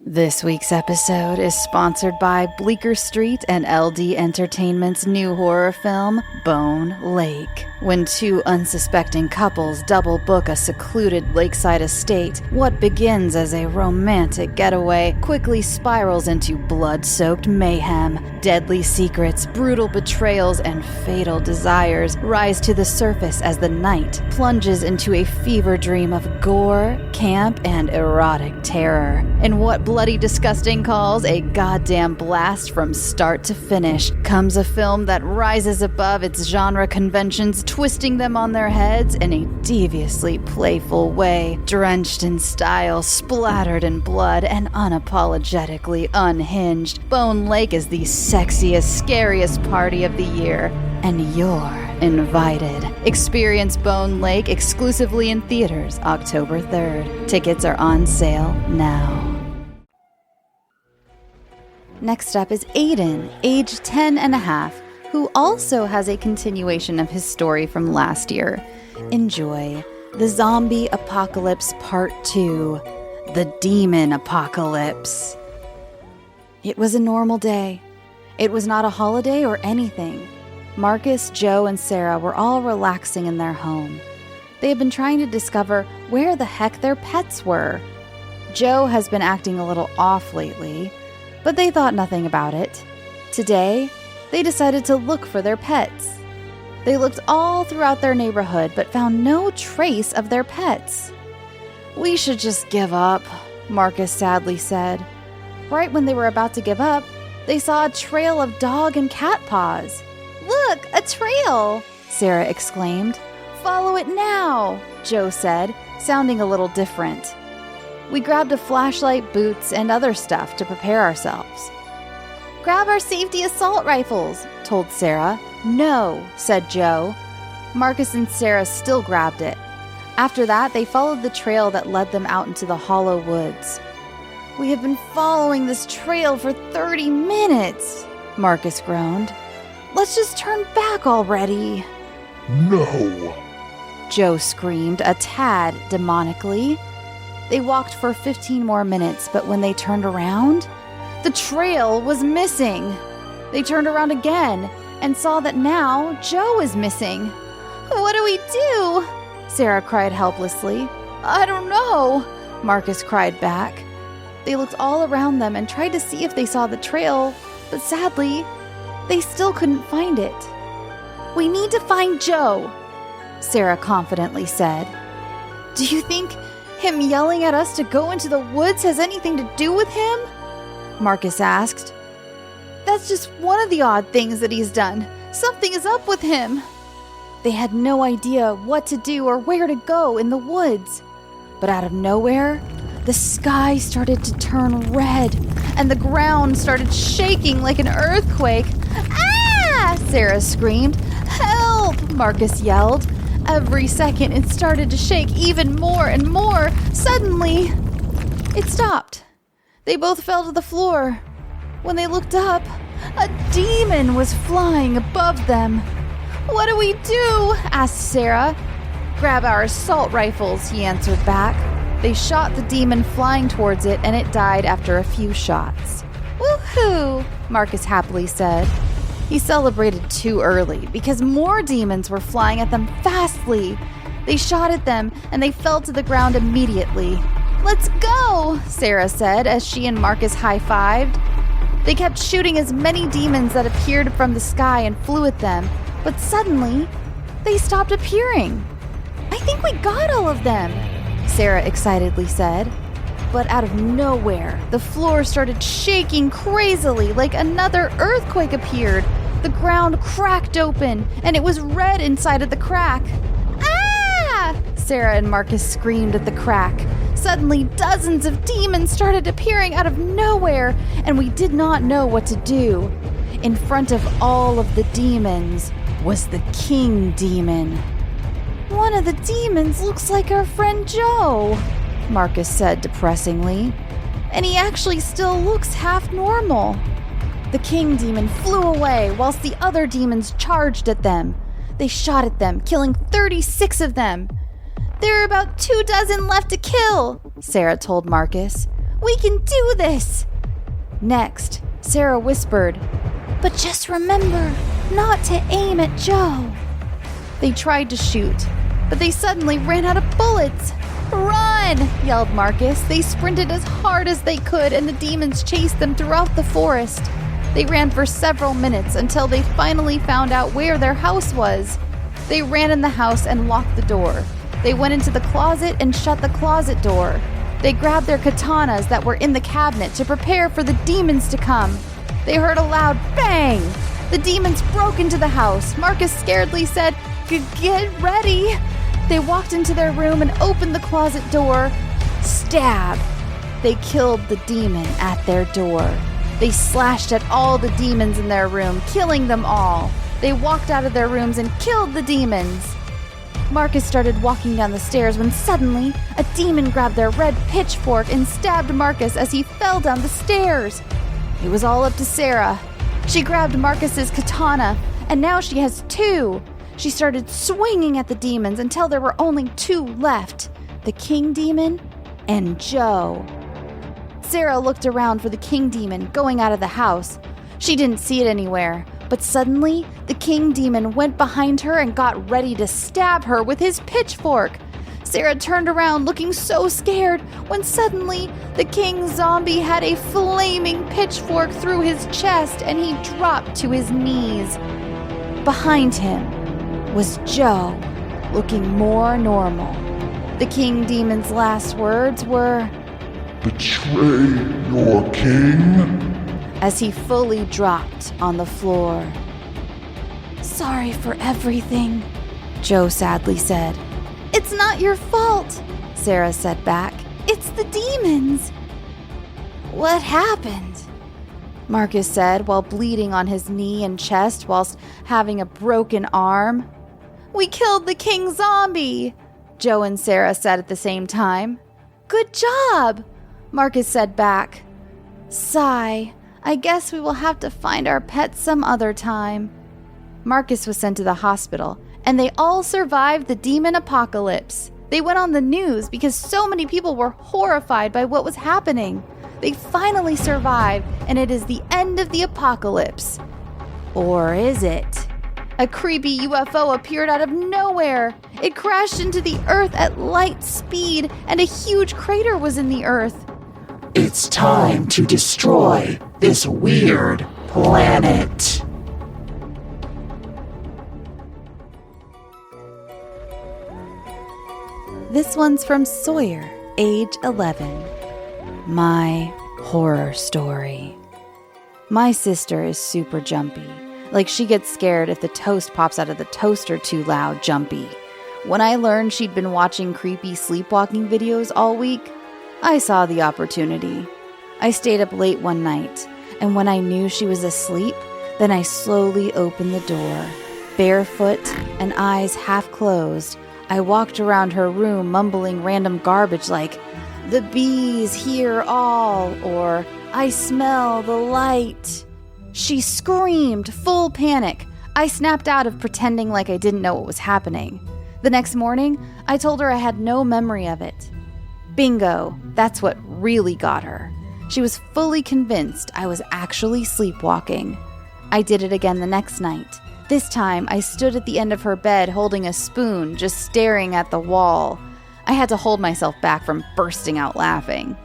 This week's episode is sponsored by Bleecker Street and LD Entertainment's new horror film, Bone Lake. When two unsuspecting couples double book a secluded lakeside estate, what begins as a romantic getaway quickly spirals into blood-soaked mayhem. Deadly secrets, brutal betrayals, and fatal desires rise to the surface as the night plunges into a fever dream of gore, camp, and erotic terror. And what Bloody Disgusting calls a goddamn blast from start to finish comes a film that rises above its genre conventions, twisting them on their heads in a deviously playful way, drenched in style, splattered in blood, and unapologetically unhinged. Bone Lake is the sexiest, scariest party of the year, and you're invited. Experience Bone Lake exclusively in theaters October 3rd. Tickets are on sale now. Next up is Aiden, age 10 and a half, who also has a continuation of his story from last year. Enjoy The Zombie Apocalypse Part 2, The Demon Apocalypse. It was a normal day. It was not a holiday or anything. Marcus, Joe, and Sarah were all relaxing in their home. They had been trying to discover where the heck their pets were. Joe has been acting a little off lately, but they thought nothing about it. Today, they decided to look for their pets. They looked all throughout their neighborhood, but found no trace of their pets. "We should just give up," Marcus sadly said. Right when they were about to give up, they saw a trail of dog and cat paws. "Look, a trail!" Sarah exclaimed. "Follow it now," Joe said, sounding a little different. We grabbed a flashlight, boots, and other stuff to prepare ourselves. "Grab our safety assault rifles," told Sarah. "No," said Joe. Marcus and Sarah still grabbed it. After that, they followed the trail that led them out into the hollow woods. "We have been following this trail for 30 minutes, Marcus groaned. "Let's just turn back already." No! Joe screamed, a tad demonically. They walked for 15 more minutes, but when they turned around, the trail was missing. They turned around again and saw that now Joe is missing. "What do we do?" Sarah cried helplessly. "I don't know," Marcus cried back. They looked all around them and tried to see if they saw the trail, but sadly, they still couldn't find it. "We need to find Joe," Sarah confidently said. "Do you think him yelling at us to go into the woods has anything to do with him?" Marcus asked. "That's just one of the odd things that he's done. Something is up with him." They had no idea what to do or where to go in the woods. But out of nowhere, the sky started to turn red, and the ground started shaking like an earthquake. "Ah!" Sarah screamed. "Help!" Marcus yelled. Every second, it started to shake even more and more. Suddenly, it stopped. They both fell to the floor. When they looked up, a demon was flying above them. "What do we do?" asked Sarah. "Grab our assault rifles," he answered back. They shot the demon flying towards it, and it died after a few shots. "Woohoo!" Marcus happily said. He celebrated too early because more demons were flying at them fastly. They shot at them, and they fell to the ground immediately. "Let's go," Sarah said as she and Marcus high-fived. They kept shooting as many demons that appeared from the sky and flew at them, but suddenly, they stopped appearing. "I think we got all of them," Sarah excitedly said. But out of nowhere, the floor started shaking crazily like another earthquake appeared. The ground cracked open, and it was red inside of the crack. "Ah!" Sarah and Marcus screamed at the crack. Suddenly, dozens of demons started appearing out of nowhere, and we did not know what to do. In front of all of the demons was the king demon. "One of the demons looks like our friend Joe," Marcus said depressingly. "And he actually still looks half normal." The king demon flew away whilst the other demons charged at them. They shot at them, killing 36 of them. "There are about 24 left to kill," Sarah told Marcus. "We can do this." Next, Sarah whispered, "But just remember not to aim at Joe." They tried to shoot, but they suddenly ran out of bullets. "Run!" yelled Marcus. They sprinted as hard as they could, and the demons chased them throughout the forest. They ran for several minutes until they finally found out where their house was. They ran in the house and locked the door. They went into the closet and shut the closet door. They grabbed their katanas that were in the cabinet to prepare for the demons to come. They heard a loud bang. The demons broke into the house. Marcus scaredly said, "Get ready." They walked into their room and opened the closet door. Stab! They killed the demon at their door. They slashed at all the demons in their room, killing them all. They walked out of their rooms and killed the demons. Marcus started walking down the stairs when suddenly a demon grabbed their red pitchfork and stabbed Marcus as he fell down the stairs. It was all up to Sarah. She grabbed Marcus's katana, and now she has 2. She started swinging at the demons until there were only 2 left, the king demon and Joe. Sarah looked around for the king demon going out of the house. She didn't see it anywhere, but suddenly the king demon went behind her and got ready to stab her with his pitchfork. Sarah turned around looking so scared when suddenly the king zombie had a flaming pitchfork through his chest and he dropped to his knees. Behind him was Joe, looking more normal. The king demon's last words were, "Betray your king?" as he fully dropped on the floor. "Sorry for everything," Joe sadly said. "It's not your fault," Sarah said back. "It's the demons." "What happened?" Marcus said while bleeding on his knee and chest whilst having a broken arm. "We killed the king zombie," Joe and Sarah said at the same time. "Good job," Marcus said back. Sigh. "I guess we will have to find our pets some other time." Marcus was sent to the hospital, and they all survived the demon apocalypse. They went on the news because so many people were horrified by what was happening. They finally survived, and it is the end of the apocalypse. Or is it? A creepy UFO appeared out of nowhere. It crashed into the earth at light speed, and a huge crater was in the earth. It's time to destroy this weird planet. This one's from Sawyer, age 11. My horror story. My sister is super jumpy. Like she gets scared if the toast pops out of the toaster too loud, jumpy. When I learned she'd been watching creepy sleepwalking videos all week, I saw the opportunity. I stayed up late one night, and when I knew she was asleep, then I slowly opened the door. Barefoot and eyes half closed, I walked around her room mumbling random garbage like, "The bees hear all," or "I smell the light." She screamed, full panic. I snapped out of pretending like I didn't know what was happening. The next morning, I told her I had no memory of it. Bingo, that's what really got her. She was fully convinced I was actually sleepwalking. I did it again the next night. This time, I stood at the end of her bed holding a spoon, just staring at the wall. I had to hold myself back from bursting out laughing.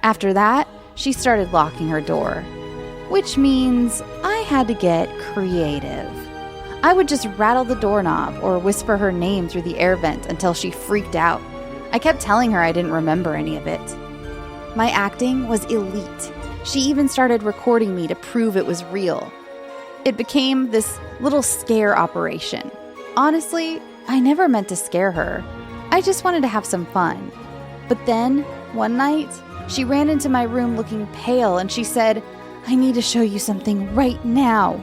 After that, she started locking her door, which means I had to get creative. I would just rattle the doorknob or whisper her name through the air vent until she freaked out. I kept telling her I didn't remember any of it. My acting was elite. She even started recording me to prove it was real. It became this little scare operation. Honestly, I never meant to scare her. I just wanted to have some fun. But then, one night, she ran into my room looking pale and she said, "I need to show you something right now."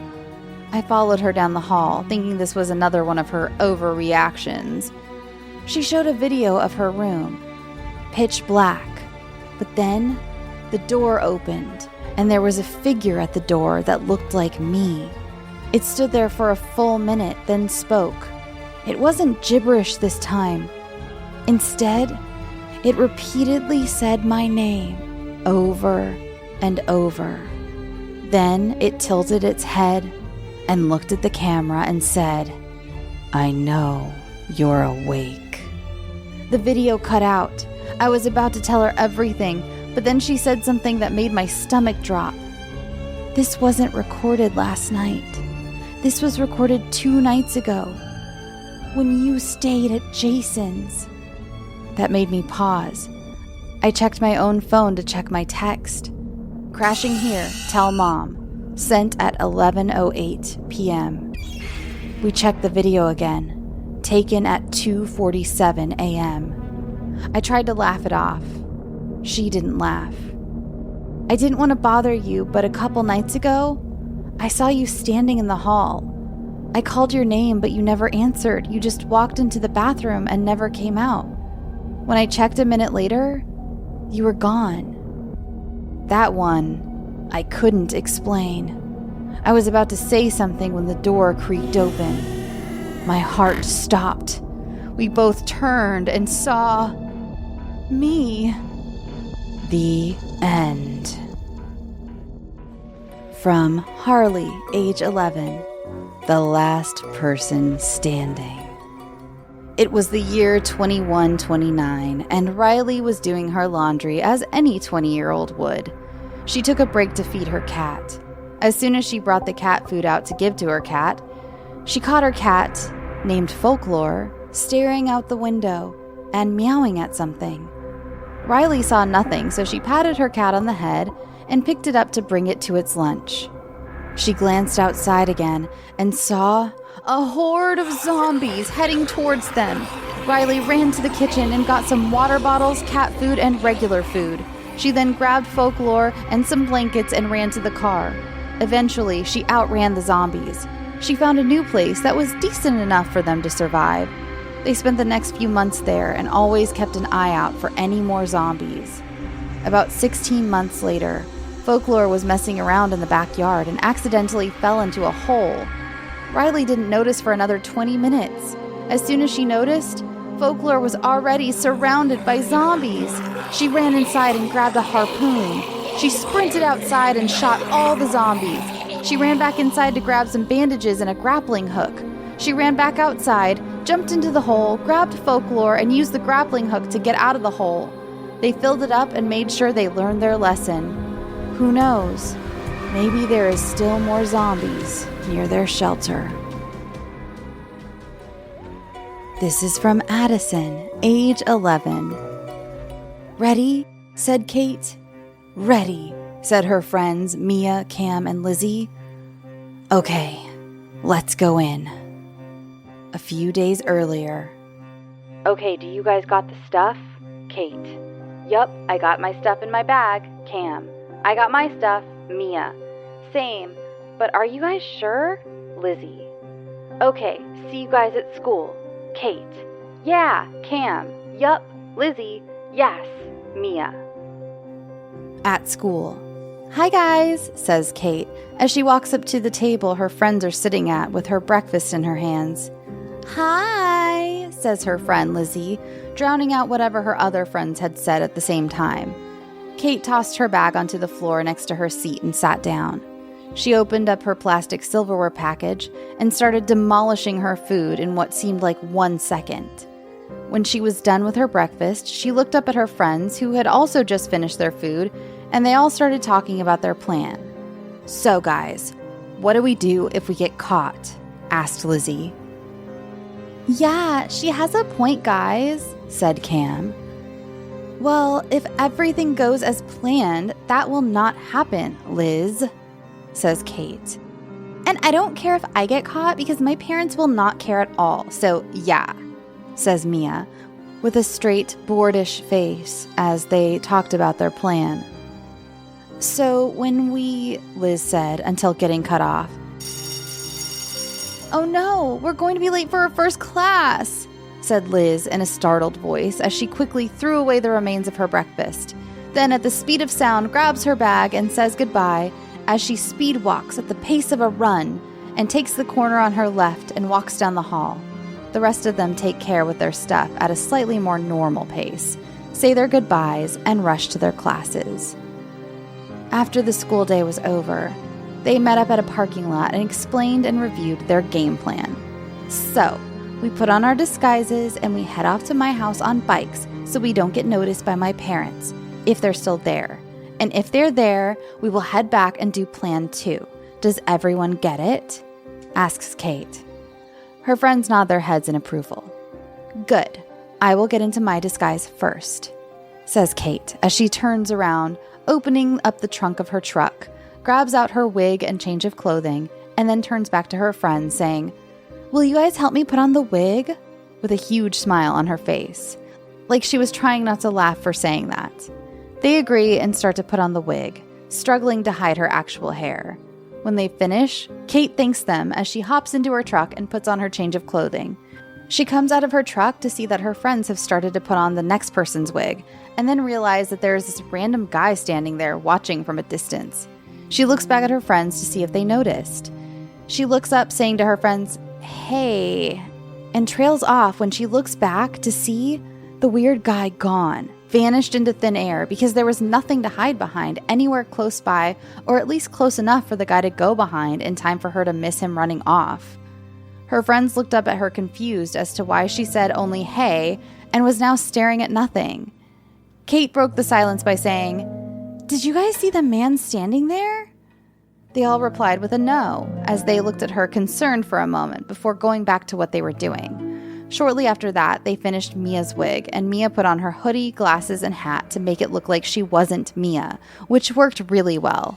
I followed her down the hall, thinking this was another one of her overreactions. She showed a video of her room, pitch black. But then, the door opened, and there was a figure at the door that looked like me. It stood there for a full minute, then spoke. It wasn't gibberish this time. Instead, it repeatedly said my name, over and over. Then it tilted its head and looked at the camera and said, "I know you're awake." The video cut out. I was about to tell her everything, but then she said something that made my stomach drop. "This wasn't recorded last night. This was recorded 2 nights ago, when you stayed at Jason's." That made me pause. I checked my own phone to check my text. "Crashing here, tell mom." Sent at 11:08 p.m. We checked the video again. Taken at 2:47 a.m. I tried to laugh it off. She didn't laugh. "I didn't want to bother you, but a couple nights ago, I saw you standing in the hall. I called your name, but you never answered. You just walked into the bathroom and never came out. When I checked a minute later, you were gone." That one, I couldn't explain. I was about to say something when the door creaked open. My heart stopped. We both turned and saw me. The end. From Harley, age 11, the last person standing. It was the year 2129, and Ryleigh was doing her laundry as any 20-year-old would. She took a break to feed her cat. As soon as she brought the cat food out to give to her cat, she caught her cat, named Folklore, staring out the window and meowing at something. Ryleigh saw nothing, so she patted her cat on the head and picked it up to bring it to its lunch. She glanced outside again and saw a horde of zombies heading towards them. Ryleigh ran to the kitchen and got some water bottles, cat food, and regular food. She then grabbed Folklore and some blankets and ran to the car. Eventually, she outran the zombies. She found a new place that was decent enough for them to survive. They spent the next few months there and always kept an eye out for any more zombies. About 16 months later, Folklore was messing around in the backyard and accidentally fell into a hole. Ryleigh didn't notice for another 20 minutes. As soon as she noticed, Folklore was already surrounded by zombies. She ran inside and grabbed a harpoon. She sprinted outside and shot all the zombies. She ran back inside to grab some bandages and a grappling hook. She ran back outside, jumped into the hole, grabbed Folklore, and used the grappling hook to get out of the hole. They filled it up and made sure they learned their lesson. Who knows? Maybe there is still more zombies near their shelter. This is from Addison, age 11. "Ready?" said Kate. "Ready," said her friends Mia, Cam, and Lizzie. "Okay, let's go in." A few days earlier, Okay, do you guys got the stuff? Kate. Yup, I got my stuff in my bag. Cam. I got my stuff. Mia. Same. But are you guys sure? Lizzie. Okay, see you guys at school. Kate. Yeah, Cam. Yup, Lizzie. Yes, Mia. At school. Hi guys, says Kate, as she walks up to the table her friends are sitting at with her breakfast in her hands. Hi, says her friend Lizzie, drowning out whatever her other friends had said at the same time. Kate tossed her bag onto the floor next to her seat and sat down. She opened up her plastic silverware package and started demolishing her food in what seemed like 1 second. When she was done with her breakfast, she looked up at her friends who had also just finished their food, and they all started talking about their plan. So guys, what do we do if we get caught? Asked Lizzie. Yeah, she has a point, guys, said Cam. Well, if everything goes as planned, that will not happen, Liz, says Kate. And I don't care if I get caught because my parents will not care at all, so yeah, says Mia, with a straight, boordish face as they talked about their plan. So when Liz said, until getting cut off. Oh no, we're going to be late for our first class, said Liz in a startled voice as she quickly threw away the remains of her breakfast. Then at the speed of sound grabs her bag and says goodbye as she speed walks at the pace of a run and takes the corner on her left and walks down the hall. The rest of them take care with their stuff at a slightly more normal pace, say their goodbyes, and rush to their classes. After the school day was over, they met up at a parking lot and explained and reviewed their game plan. So, we put on our disguises and we head off to my house on bikes so we don't get noticed by my parents, if they're still there. And if they're there, we will head back and do plan 2. Does everyone get it? Asks Kate. Her friends nod their heads in approval. Good. I will get into my disguise first, says Kate as she turns around, opening up the trunk of her truck, grabs out her wig and change of clothing, and then turns back to her friends saying, Will you guys help me put on the wig? With a huge smile on her face, like she was trying not to laugh for saying that. They agree and start to put on the wig, struggling to hide her actual hair. When they finish, Kate thanks them as she hops into her truck and puts on her change of clothing. She comes out of her truck to see that her friends have started to put on the next person's wig, and then realize that there is this random guy standing there watching from a distance. She looks back at her friends to see if they noticed. She looks up saying to her friends, Hey, and trails off when she looks back to see the weird guy gone, vanished into thin air because there was nothing to hide behind anywhere close by, or at least close enough for the guy to go behind in time for her to miss him running off. Her friends looked up at her confused as to why she said only hey and was now staring at nothing. Kate broke the silence by saying, Did you guys see the man standing there? They all replied with a no, as they looked at her concerned for a moment before going back to what they were doing. Shortly after that, they finished Mia's wig, and Mia put on her hoodie, glasses, and hat to make it look like she wasn't Mia, which worked really well.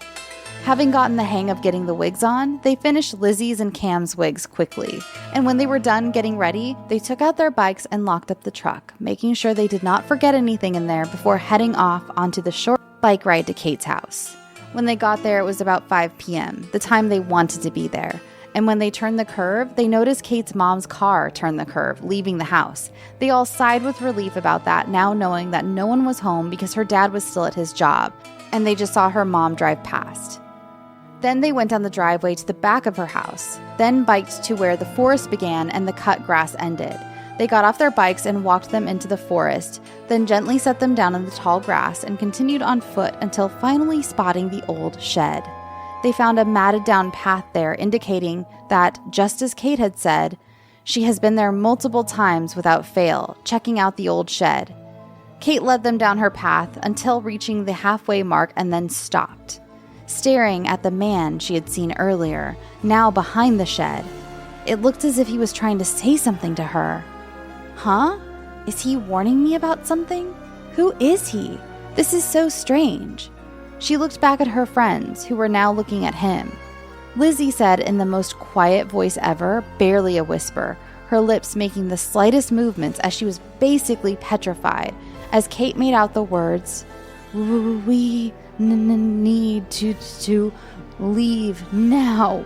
Having gotten the hang of getting the wigs on, they finished Lizzie's and Cam's wigs quickly, and when they were done getting ready, they took out their bikes and locked up the truck, making sure they did not forget anything in there before heading off onto the short bike ride to Kate's house. When they got there, it was about 5 p.m., the time they wanted to be there. And when they turned the curve, they noticed Kate's mom's car turn the curve, leaving the house. They all sighed with relief about that, now knowing that no one was home because her dad was still at his job, and they just saw her mom drive past. Then they went down the driveway to the back of her house, then biked to where the forest began and the cut grass ended. They got off their bikes and walked them into the forest, then gently set them down in the tall grass and continued on foot until finally spotting the old shed. They found a matted down path there, indicating that, just as Kate had said, she has been there multiple times without fail, checking out the old shed. Kate led them down her path until reaching the halfway mark and then stopped, staring at the man she had seen earlier, now behind the shed. It looked as if he was trying to say something to her. Huh? Is he warning me about something? Who is he? This is so strange. She looked back at her friends, who were now looking at him. Lizzie said in the most quiet voice ever, barely a whisper, her lips making the slightest movements as she was basically petrified, as Kate made out the words, "We need to leave now."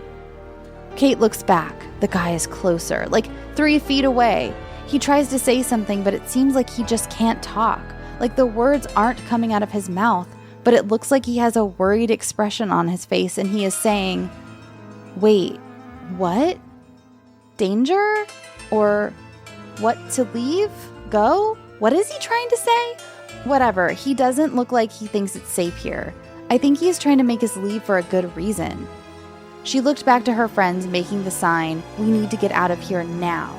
Kate looks back. The guy is closer, like 3 feet away. He tries to say something, but it seems like he just can't talk. Like the words aren't coming out of his mouth, but it looks like he has a worried expression on his face, and he is saying, "Wait, what? Danger? Or what, to leave? Go? What is he trying to say?" Whatever, he doesn't look like he thinks it's safe here. I think he is trying to make us leave for a good reason. She looked back to her friends, making the sign, "We need to get out of here now."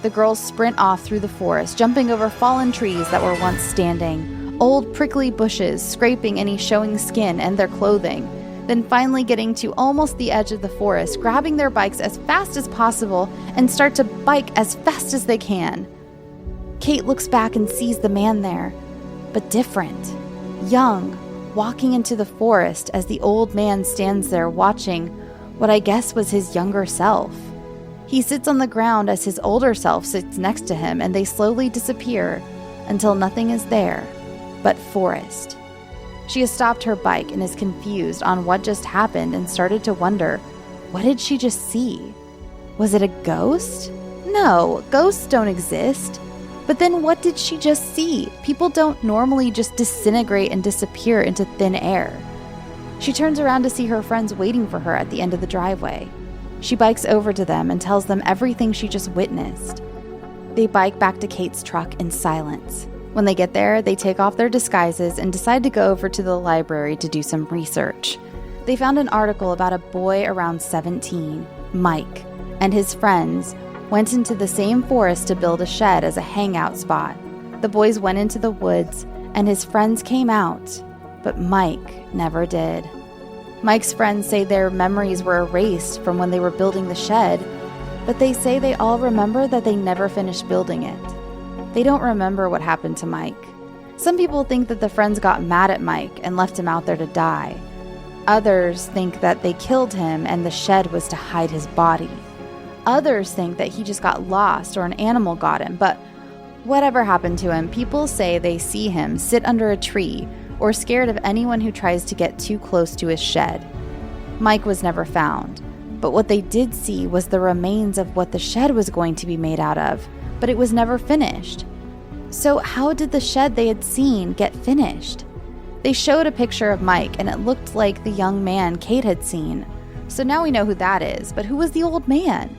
The girls sprint off through the forest, jumping over fallen trees that were once standing, old prickly bushes scraping any showing skin and their clothing, then finally getting to almost the edge of the forest, grabbing their bikes as fast as possible and start to bike as fast as they can. Kate looks back and sees the man there, but different, young, walking into the forest as the old man stands there watching what I guess was his younger self. He sits on the ground as his older self sits next to him, and they slowly disappear until nothing is there but forest. She has stopped her bike and is confused on what just happened and started to wonder, what did she just see? Was it a ghost? No, ghosts don't exist. But then what did she just see? People don't normally just disintegrate and disappear into thin air. She turns around to see her friends waiting for her at the end of the driveway. She bikes over to them and tells them everything she just witnessed. They bike back to Kate's truck in silence. When they get there, they take off their disguises and decide to go over to the library to do some research. They found an article about a boy around 17, Mike, and his friends went into the same forest to build a shed as a hangout spot. The boys went into the woods and his friends came out, but Mike never did. Mike's friends say their memories were erased from when they were building the shed, but they say they all remember that they never finished building it. They don't remember what happened to Mike. Some people think that the friends got mad at Mike and left him out there to die. Others think that they killed him and the shed was to hide his body. Others think that he just got lost or an animal got him, but whatever happened to him, people say they see him sit under a tree or scared of anyone who tries to get too close to his shed. Mike was never found, but what they did see was the remains of what the shed was going to be made out of, but it was never finished. So how did the shed they had seen get finished? They showed a picture of Mike and it looked like the young man Kate had seen. So now we know who that is, but who was the old man?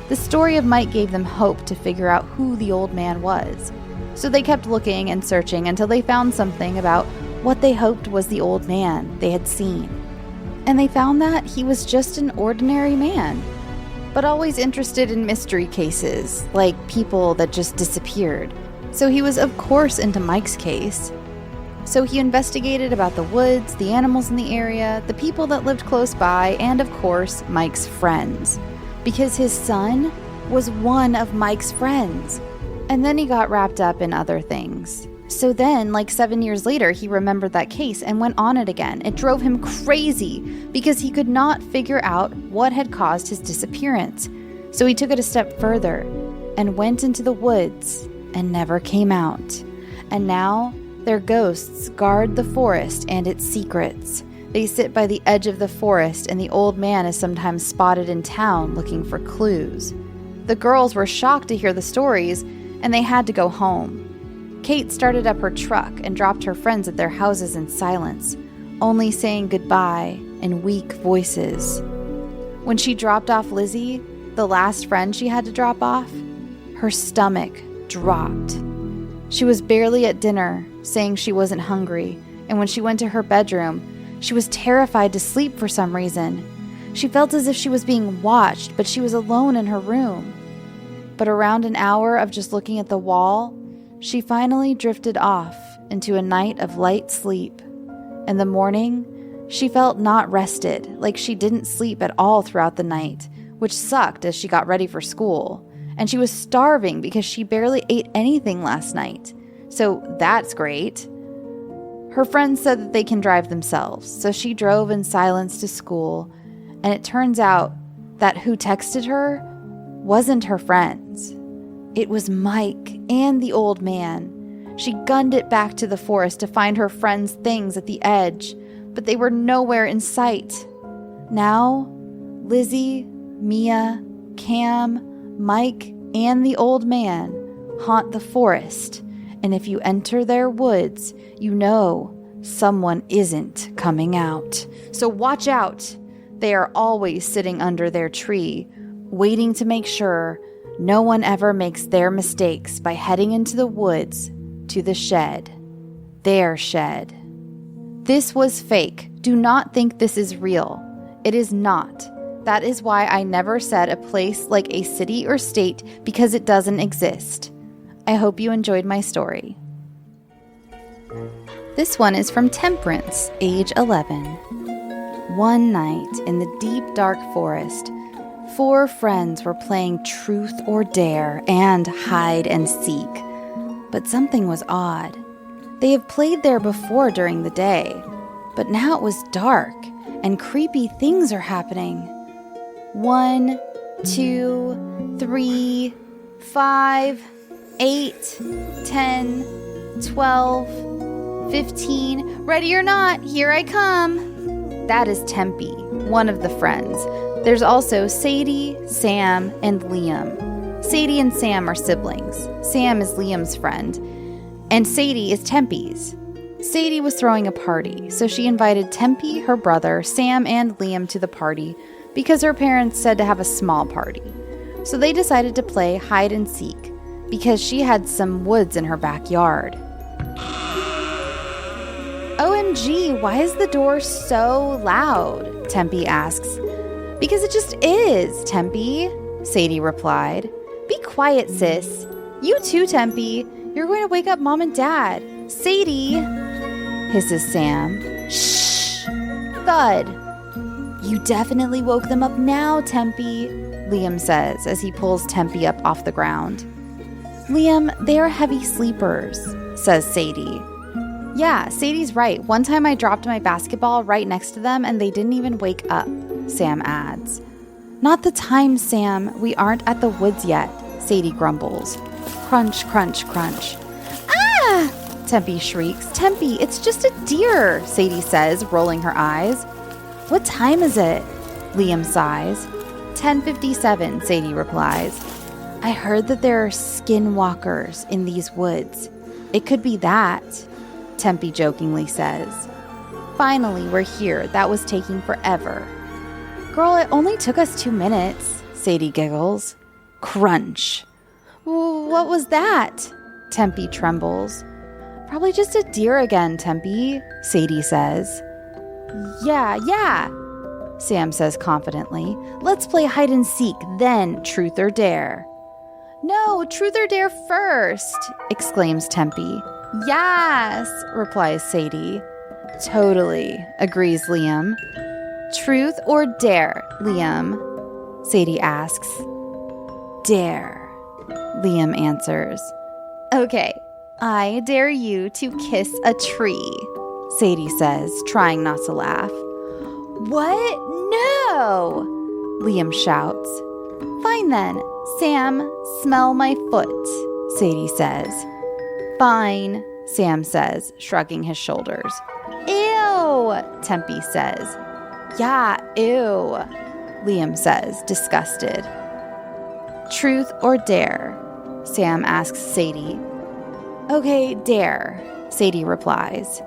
The story of Mike gave them hope to figure out who the old man was. So they kept looking and searching until they found something about what they hoped was the old man they had seen. And they found that he was just an ordinary man, but always interested in mystery cases, like people that just disappeared. So he was of course into Mike's case. So he investigated about the woods, the animals in the area, the people that lived close by, and of course, Mike's friends. Because his son was one of Mike's friends. And then he got wrapped up in other things. So then, like 7 years later, he remembered that case and went on it again. It drove him crazy because he could not figure out what had caused his disappearance. So he took it a step further and went into the woods and never came out. And now their ghosts guard the forest and its secrets. They sit by the edge of the forest, and the old man is sometimes spotted in town looking for clues. The girls were shocked to hear the stories, and they had to go home. Kate started up her truck and dropped her friends at their houses in silence, only saying goodbye in weak voices. When she dropped off Lizzie, the last friend she had to drop off, her stomach dropped. She was barely at dinner, saying she wasn't hungry, and when she went to her bedroom, she was terrified to sleep for some reason. She felt as if she was being watched, but she was alone in her room. But around an hour of just looking at the wall, she finally drifted off into a night of light sleep. In the morning, she felt not rested, like she didn't sleep at all throughout the night, which sucked as she got ready for school. And she was starving because she barely ate anything last night. So that's great. Her friends said that they can drive themselves, so she drove in silence to school, and it turns out that who texted her wasn't her friends. It was Mike and the old man. She gunned it back to the forest to find her friend's things at the edge, but they were nowhere in sight. Now, Lizzie, Mia, Cam, Mike, and the old man haunt the forest, and if you enter their woods, you know someone isn't coming out. So watch out. They are always sitting under their tree, waiting to make sure no one ever makes their mistakes by heading into the woods to the shed. Their shed. This was fake. Do not think this is real. It is not. That is why I never said a place like a city or state, because it doesn't exist. I hope you enjoyed my story. This one is from Temperance, age 11. One night in the deep dark forest, 4 friends were playing truth or dare and hide and seek. But something was odd. They have played there before during the day, but now it was dark and creepy things are happening. 1, 2, 3, 5, 8, 10, 12, 15. Ready or not, here I come. That is Tempe, one of the friends. There's also Sadie, Sam, and Liam. Sadie and Sam are siblings. Sam is Liam's friend, and Sadie is Tempe's. Sadie was throwing a party, so she invited Tempe, her brother, Sam, and Liam to the party because her parents said to have a small party. So they decided to play hide and seek because she had some woods in her backyard. OMG, why is the door so loud? Tempe asks. Because it just is, Tempe, Sadie replied. Be quiet, sis. You too, Tempe. You're going to wake up Mom and Dad. Sadie, hisses Sam. Shh! Thud. You definitely woke them up now, Tempe, Liam says as he pulls Tempe up off the ground. Liam, they are heavy sleepers, says Sadie. Yeah, Sadie's right. One time I dropped my basketball right next to them and they didn't even wake up, Sam adds. Not the time, Sam. We aren't at the woods yet, Sadie grumbles. Crunch, crunch, crunch. Ah! Tempe shrieks. Tempe, it's just a deer, Sadie says, rolling her eyes. What time is it? Liam sighs. 10:57, Sadie replies. I heard that there are skinwalkers in these woods. It could be that, Tempe jokingly says. Finally, we're here. That was taking forever. Girl, it only took us 2 minutes, Sadie giggles. Crunch. What was that? Tempe trembles. Probably just a deer again, Tempe, Sadie says. Yeah, Sam says confidently. Let's play hide and seek, then truth or dare. No, truth or dare first, exclaims Tempe. Yes, replies Sadie. Totally, agrees Liam. Truth or dare, Liam? Sadie asks. Dare, Liam answers. Okay, I dare you to kiss a tree, Sadie says, trying not to laugh. What? No! Liam shouts. Fine then. Sam, smell my foot, Sadie says. Fine, Sam says, shrugging his shoulders. Ew, Tempe says. Yeah, ew, Liam says, disgusted. Truth or dare? Sam asks Sadie. Okay, dare, Sadie replies.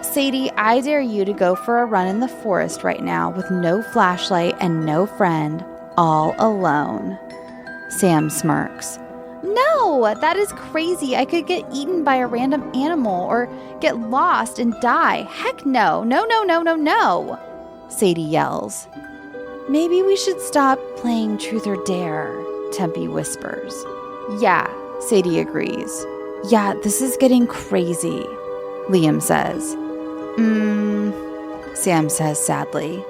Sadie, I dare you to go for a run in the forest right now with no flashlight and no friend, all alone. Sam smirks. No, that is crazy. I could get eaten by a random animal or get lost and die. Heck no, no. Sadie yells. Maybe we should stop playing truth or dare, Tempe whispers. Yeah, Sadie agrees. Yeah, this is getting crazy, Liam says. Sam says sadly.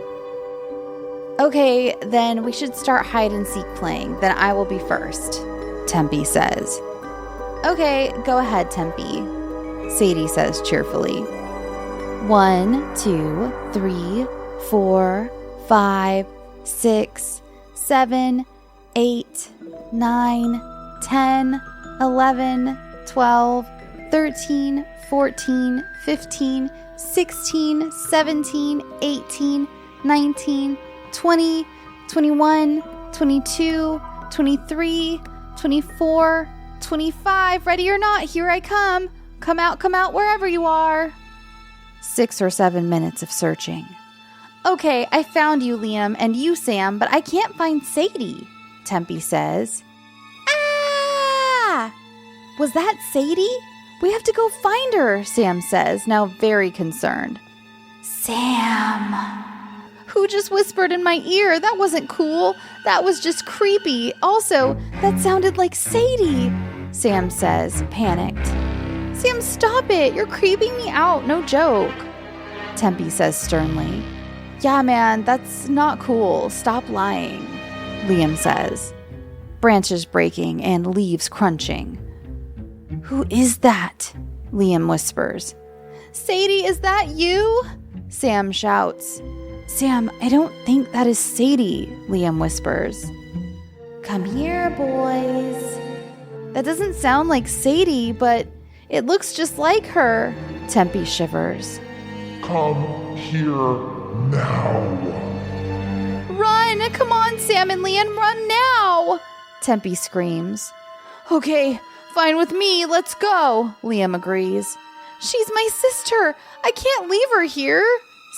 Okay, then we should start hide and seek playing. Then I will be first, Tempe says. Okay, go ahead, Tempe, Sadie says cheerfully. 1, 2, 3, 4, 5, 6, 7, 8, 9, 10, 11, 12, 13, 14, 15, 16, 17, 18, 19, 20, 21, 22, 23, 24, 25. Ready or not, here I come. Come out wherever you are. 6 or 7 minutes of searching. Okay, I found you, Liam, and you, Sam, but I can't find Sadie, Tempe says. Ah! Was that Sadie? We have to go find her, Sam says, now very concerned. Sam. Who just whispered in my ear? That wasn't cool. That was just creepy. Also, that sounded like Sadie, Sam says, panicked. Sam, stop it. You're creeping me out. No joke, Tempe says sternly. Yeah, man, that's not cool. Stop lying, Liam says. Branches breaking and leaves crunching. Who is that? Liam whispers. Sadie, is that you? Sam shouts. Sam, I don't think that is Sadie, Liam whispers. Come here, boys. That doesn't sound like Sadie, but it looks just like her, Tempe shivers. Come here now. Run! Come on, Sam and Liam, run now! Tempe screams. Okay, fine with me, let's go, Liam agrees. She's my sister. I can't leave her here,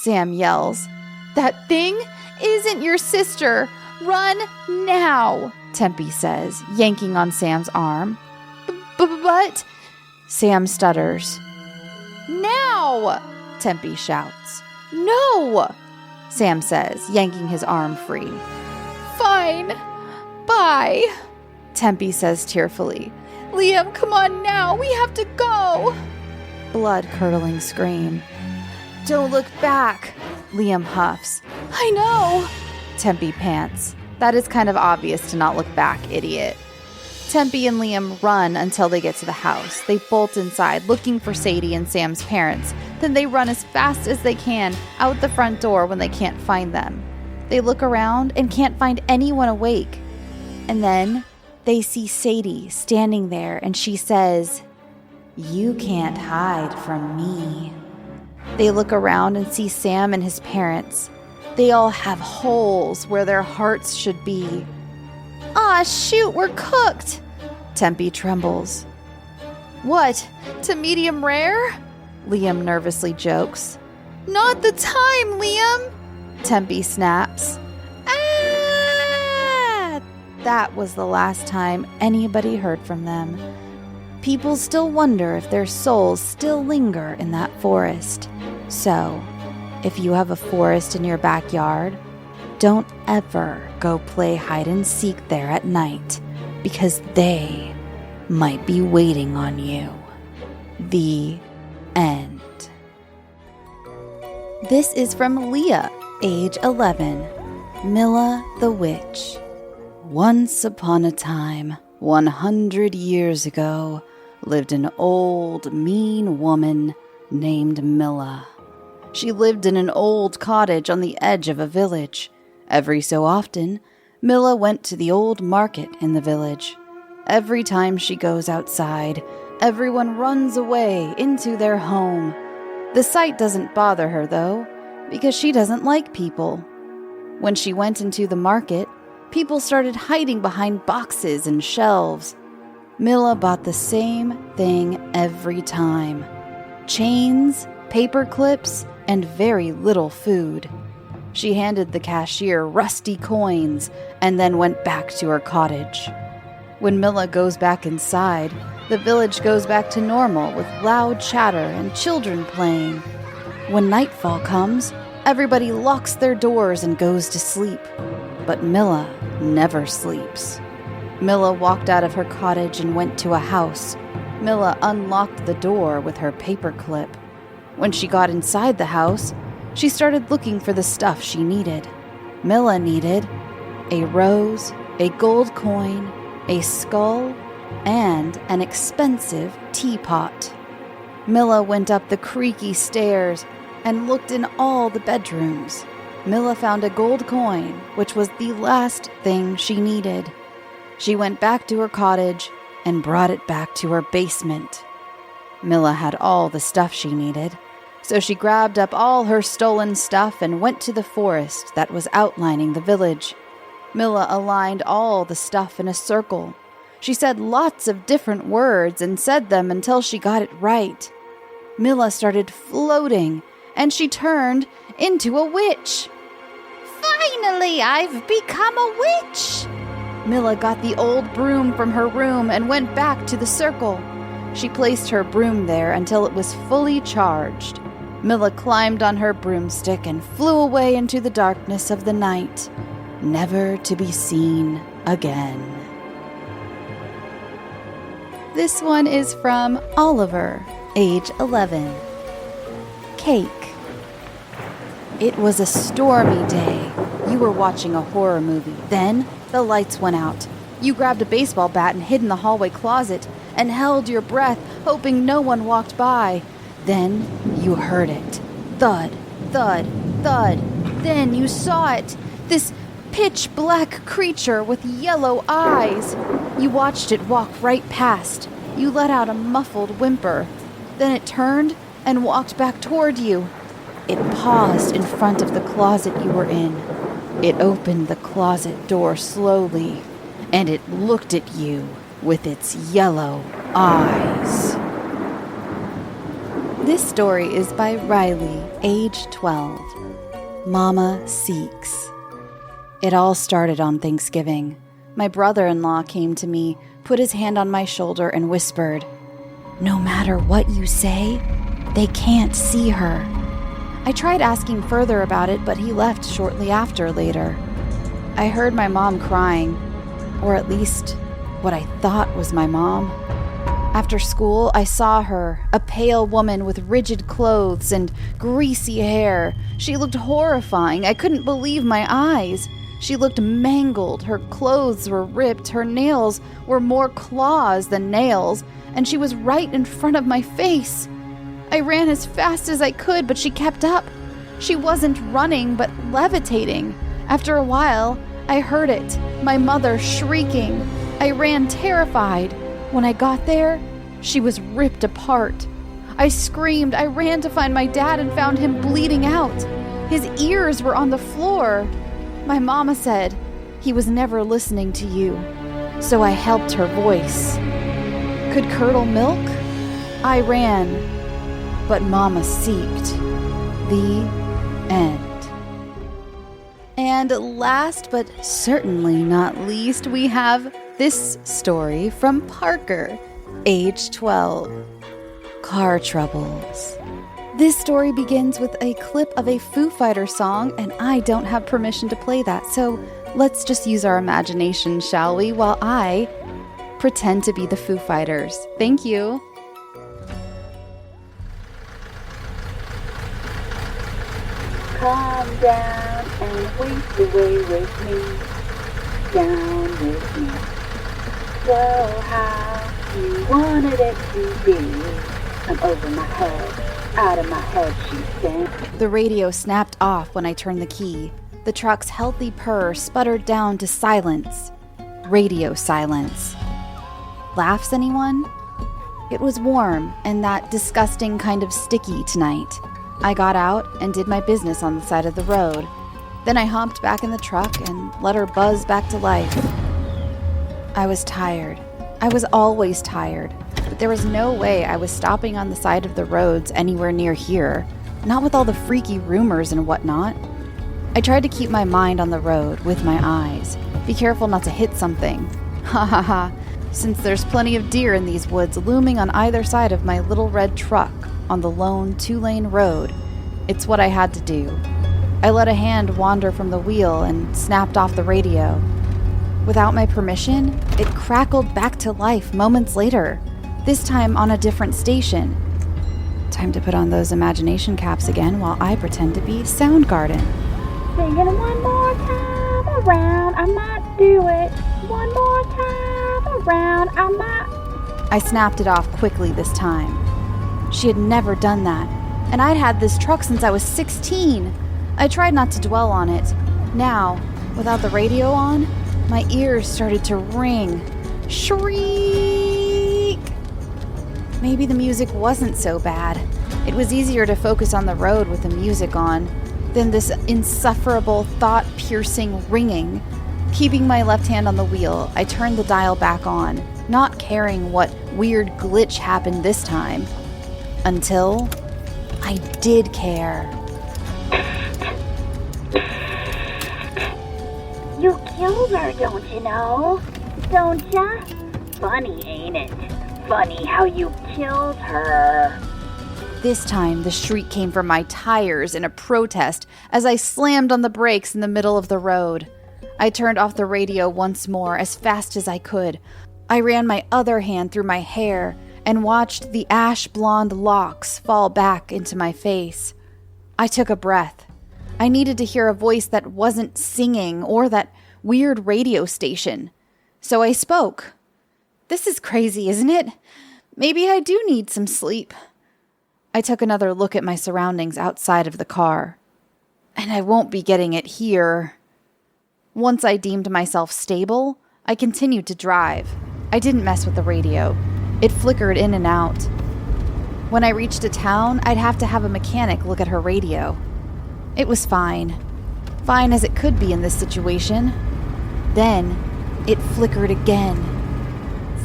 Sam yells. That thing isn't your sister. Run now, Tempe says, yanking on Sam's arm. But, Sam stutters. Now, Tempe shouts. No, Sam says, yanking his arm free. Fine. Bye, Tempe says tearfully. Liam, come on now. We have to go. Blood-curdling scream. Don't look back, Liam huffs. I know, Tempe pants. That is kind of obvious to not look back, idiot. Tempe and Liam run until they get to the house. They bolt inside, looking for Sadie and Sam's parents. Then they run as fast as they can out the front door when they can't find them. They look around and can't find anyone awake. And then they see Sadie standing there, and she says, "You can't hide from me." They look around and see Sam and his parents. They all have holes where their hearts should be. Ah, shoot, we're cooked! Tempe trembles. What, to medium rare? Liam nervously jokes. Not the time, Liam! Tempe snaps. Ah! That was the last time anybody heard from them. People still wonder if their souls still linger in that forest. So, if you have a forest in your backyard, don't ever go play hide and seek there at night, because they might be waiting on you. The end. This is from Leah, age 11. Milla the Witch. Once upon a time, 100 years ago, lived an old, mean woman named Milla. She lived in an old cottage on the edge of a village. Every so often, Milla went to the old market in the village. Every time she goes outside, everyone runs away into their home. The sight doesn't bother her, though, because she doesn't like people. When she went into the market, people started hiding behind boxes and shelves. Milla bought the same thing every time: chains, paper clips, and very little food. She handed the cashier rusty coins and then went back to her cottage. When Milla goes back inside, the village goes back to normal with loud chatter and children playing. When nightfall comes, everybody locks their doors and goes to sleep. But Milla never sleeps. Milla walked out of her cottage and went to a house. Milla unlocked the door with her paperclip. When she got inside the house, she started looking for the stuff she needed. Milla needed a rose, a gold coin, a skull, and an expensive teapot. Milla went up the creaky stairs and looked in all the bedrooms. Milla found a gold coin, which was the last thing she needed. She went back to her cottage, and brought it back to her basement. Milla had all the stuff she needed, so she grabbed up all her stolen stuff and went to the forest that was outlining the village. Milla aligned all the stuff in a circle. She said lots of different words and said them until she got it right. Milla started floating, and she turned into a witch. Finally, I've become a witch! Milla got the old broom from her room and went back to the circle. She placed her broom there until it was fully charged. Milla climbed on her broomstick and flew away into the darkness of the night, never to be seen again. This one is from Oliver, age 11. Cake. It was a stormy day. You were watching a horror movie. Then the lights went out. You grabbed a baseball bat and hid in the hallway closet and held your breath, hoping no one walked by. Then you heard it. Thud, thud, thud. Then you saw it. This pitch-black creature with yellow eyes. You watched it walk right past. You let out a muffled whimper. Then it turned and walked back toward you. It paused in front of the closet you were in. It opened the closet door slowly, and it looked at you with its yellow eyes. This story is by Ryleigh, age 12. Mama Seeks. It all started on Thanksgiving. My brother-in-law came to me, put his hand on my shoulder, and whispered, "No matter what you say, they can't see her." I tried asking further about it, but he left shortly after later. I heard my mom crying, or at least what I thought was my mom. After school, I saw her, a pale woman with rigid clothes and greasy hair. She looked horrifying. I couldn't believe my eyes. She looked mangled. Her clothes were ripped. Her nails were more claws than nails, and she was right in front of my face. I ran as fast as I could, but she kept up. She wasn't running, but levitating. After a while, I heard it, my mother shrieking. I ran terrified. When I got there, she was ripped apart. I screamed. I ran to find my dad and found him bleeding out. His ears were on the floor. My mama said he was never listening to you, so I helped her voice. Could curdle milk? I ran, but Mama seeked. The end. And last but certainly not least, we have this story from Parker, age 12. Car troubles. This story begins with a clip of a Foo Fighters song, and I don't have permission to play that, so let's just use our imagination, shall we, while I pretend to be the Foo Fighters. Thank you. Come down and waste away with me, down with me. So how you wanted it to be. I'm over my head, out of my head, she said. The radio snapped off when I turned the key. The truck's healthy purr sputtered down to silence. Radio silence. Laughs, anyone? It was warm and that disgusting kind of sticky tonight. I got out and did my business on the side of the road. Then I hopped back in the truck and let her buzz back to life. I was tired. I was always tired, but there was no way I was stopping on the side of the roads anywhere near here, not with all the freaky rumors and whatnot. I tried to keep my mind on the road with my eyes. Be careful not to hit something. Ha ha ha, since there's plenty of deer in these woods looming on either side of my little red truck on the lone 2-lane road. It's what I had to do. I let a hand wander from the wheel and snapped off the radio. Without my permission, it crackled back to life moments later, this time on a different station. Time to put on those imagination caps again while I pretend to be Soundgarden. Singing one more time around, I might do it. One more time around, I might. I snapped it off quickly this time. She had never done that, and I'd had this truck since I was 16. I tried not to dwell on it. Now, without the radio on, my ears started to ring. Shriek! maybe the music wasn't so bad. It was easier to focus on the road with the music on than this insufferable, thought-piercing ringing. Keeping my left hand on the wheel, I turned the dial back on, not caring what weird glitch happened this time. Until I did care. You killed her, don't you know? Don't ya? Funny, ain't it? Funny how you killed her. This time, the shriek came from my tires in a protest as I slammed on the brakes in the middle of the road. I turned off the radio once more as fast as I could. I ran my other hand through my hair and watched the ash blonde locks fall back into my face. I took a breath. I needed to hear a voice that wasn't singing or that weird radio station. So I spoke. This is crazy, isn't it? Maybe I do need some sleep. I took another look at my surroundings outside of the car. And I won't be getting it here. Once I deemed myself stable, I continued to drive. I didn't mess with the radio. It flickered in and out. When I reached a town, I'd have to have a mechanic look at her radio. It was fine. Fine as it could be in this situation. Then, it flickered again.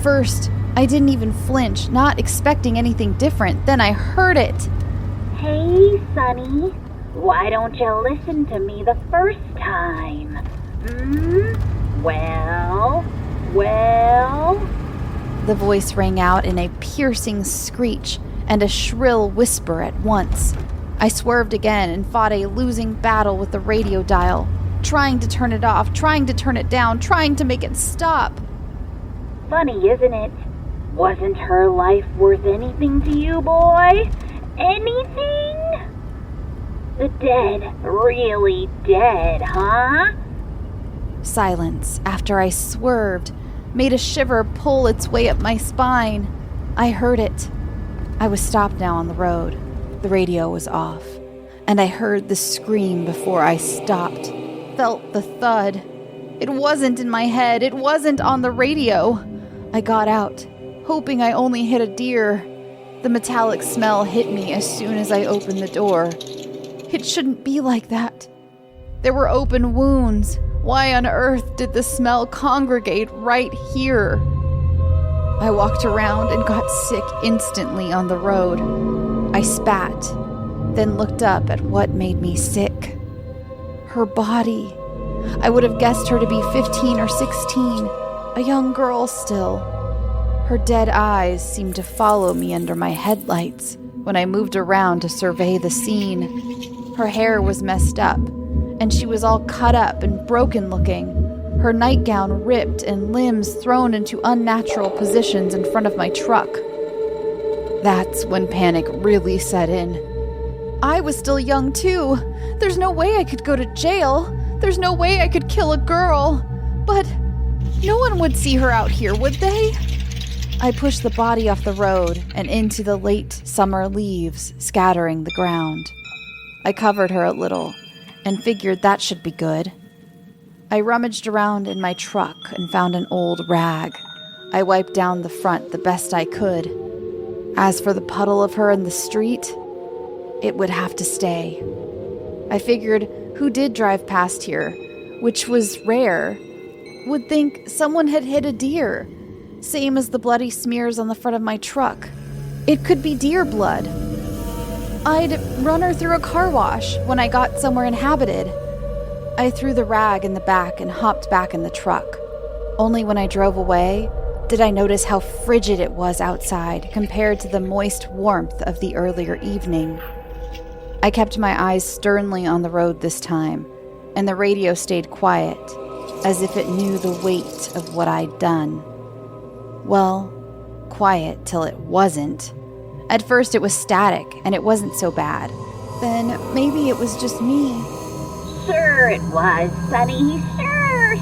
First, I didn't even flinch, not expecting anything different. Then I heard it. Hey, Sonny. Why don't you listen to me the first time? Well... The voice rang out in a piercing screech and a shrill whisper at once. I swerved again and fought a losing battle with the radio dial, trying to turn it off, trying to turn it down, trying to make it stop. Funny, isn't it? Wasn't her life worth anything to you, boy? Anything? The dead, really dead, huh? Silence after I swerved made a shiver pull its way up my spine. I heard it. I was stopped now on the road. The radio was off, and I heard the scream before I stopped, felt the thud. It wasn't in my head. It wasn't on the radio. I got out, hoping I only hit a deer. The metallic smell hit me as soon as I opened the door. It shouldn't be like that. There were open wounds. Why on earth did the smell congregate right here? I walked around and got sick instantly on the road. I spat, then looked up at what made me sick. Her body. I would have guessed her to be 15 or 16, a young girl still. Her dead eyes seemed to follow me under my headlights when I moved around to survey the scene. Her hair was messed up, and she was all cut up and broken looking, her nightgown ripped and limbs thrown into unnatural positions in front of my truck. That's when panic really set in. I was still young too. There's no way I could go to jail. There's no way I could kill a girl. But no one would see her out here, would they? I pushed the body off the road and into the late summer leaves scattering the ground. I covered her a little and figured that should be good. I rummaged around in my truck and found an old rag. I wiped down the front the best I could. As for the puddle of her in the street, it would have to stay. I figured who did drive past here, which was rare, would think someone had hit a deer, same as the bloody smears on the front of my truck. It could be deer blood. I'd run her through a car wash when I got somewhere inhabited. I threw the rag in the back and hopped back in the truck. Only when I drove away did I notice how frigid it was outside compared to the moist warmth of the earlier evening. I kept my eyes sternly on the road this time, and the radio stayed quiet, as if it knew the weight of what I'd done. Well, quiet till it wasn't. At first it was static, and it wasn't so bad. Then maybe it was just me. Sure it was, Sonny. Sure.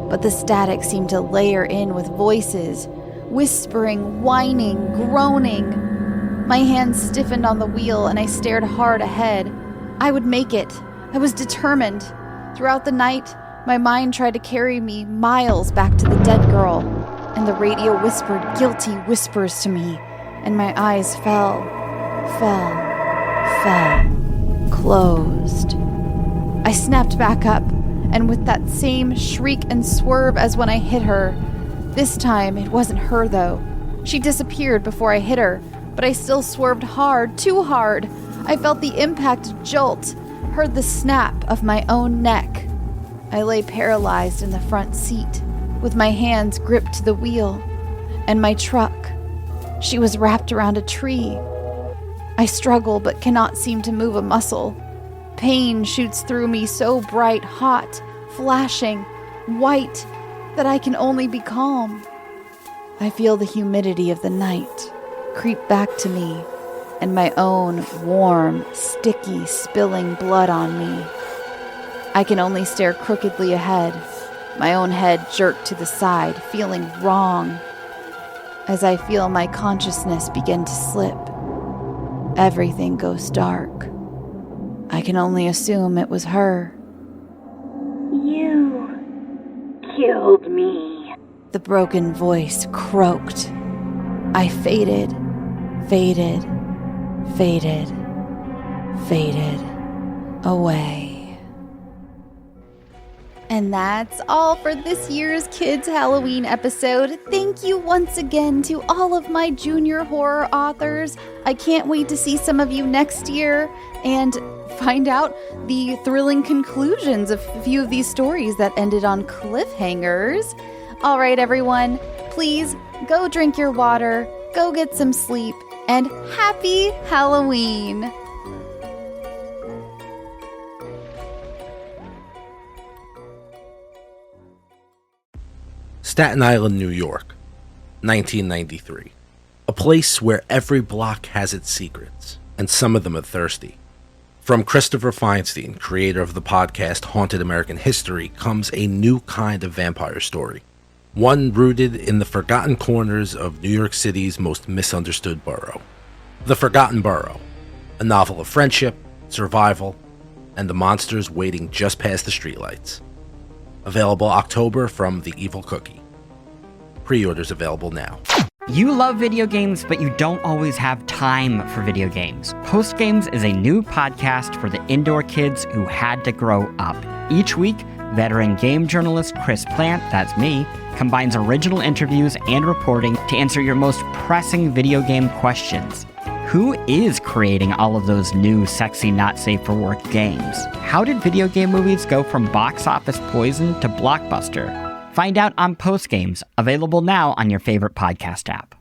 But the static seemed to layer in with voices, whispering, whining, groaning. My hands stiffened on the wheel, and I stared hard ahead. I would make it. I was determined. Throughout the night, my mind tried to carry me miles back to the dead girl. and the radio whispered guilty whispers to me, and my eyes fell, closed. I snapped back up, and with that same shriek and swerve as when I hit her. This time, it wasn't her, though. She disappeared before I hit her, but I still swerved hard, too hard. I felt the impact jolt, heard the snap of my own neck. I lay paralyzed in the front seat, with my hands gripped to the wheel, and my truck. She was wrapped around a tree. I struggle but cannot seem to move a muscle. Pain shoots through me so bright, hot, flashing, white, that I can only be calm. I feel the humidity of the night creep back to me, and my own warm, sticky, spilling blood on me. I can only stare crookedly ahead, my own head jerked to the side, feeling wrong. As I feel my consciousness begin to slip, everything goes dark. I can only assume it was her. You killed me. The broken voice croaked. I faded away. And that's all for this year's Kids Halloween episode. Thank you once again to all of my junior horror authors. I can't wait to see some of you next year and find out the thrilling conclusions of a few of these stories that ended on cliffhangers. All right, everyone, please go drink your water, go get some sleep, and happy Halloween! Staten Island, New York, 1993. A place where every block has its secrets, and some of them are thirsty. From Christopher Feinstein, creator of the podcast Haunted American History, comes a new kind of vampire story. One rooted in the forgotten corners of New York City's most misunderstood borough. The Forgotten Borough, a novel of friendship, survival, and the monsters waiting just past the streetlights. Available October from The Evil Cookie. Pre-orders available now. You love video games, but you don't always have time for video games. Post Games is a new podcast for the indoor kids who had to grow up. Each week, veteran game journalist Chris Plant, that's me, combines original interviews and reporting to answer your most pressing video game questions. Who is creating all of those new, sexy, not safe for work games? How did video game movies go from box office poison to blockbuster? Find out on Post Games, available now on your favorite podcast app.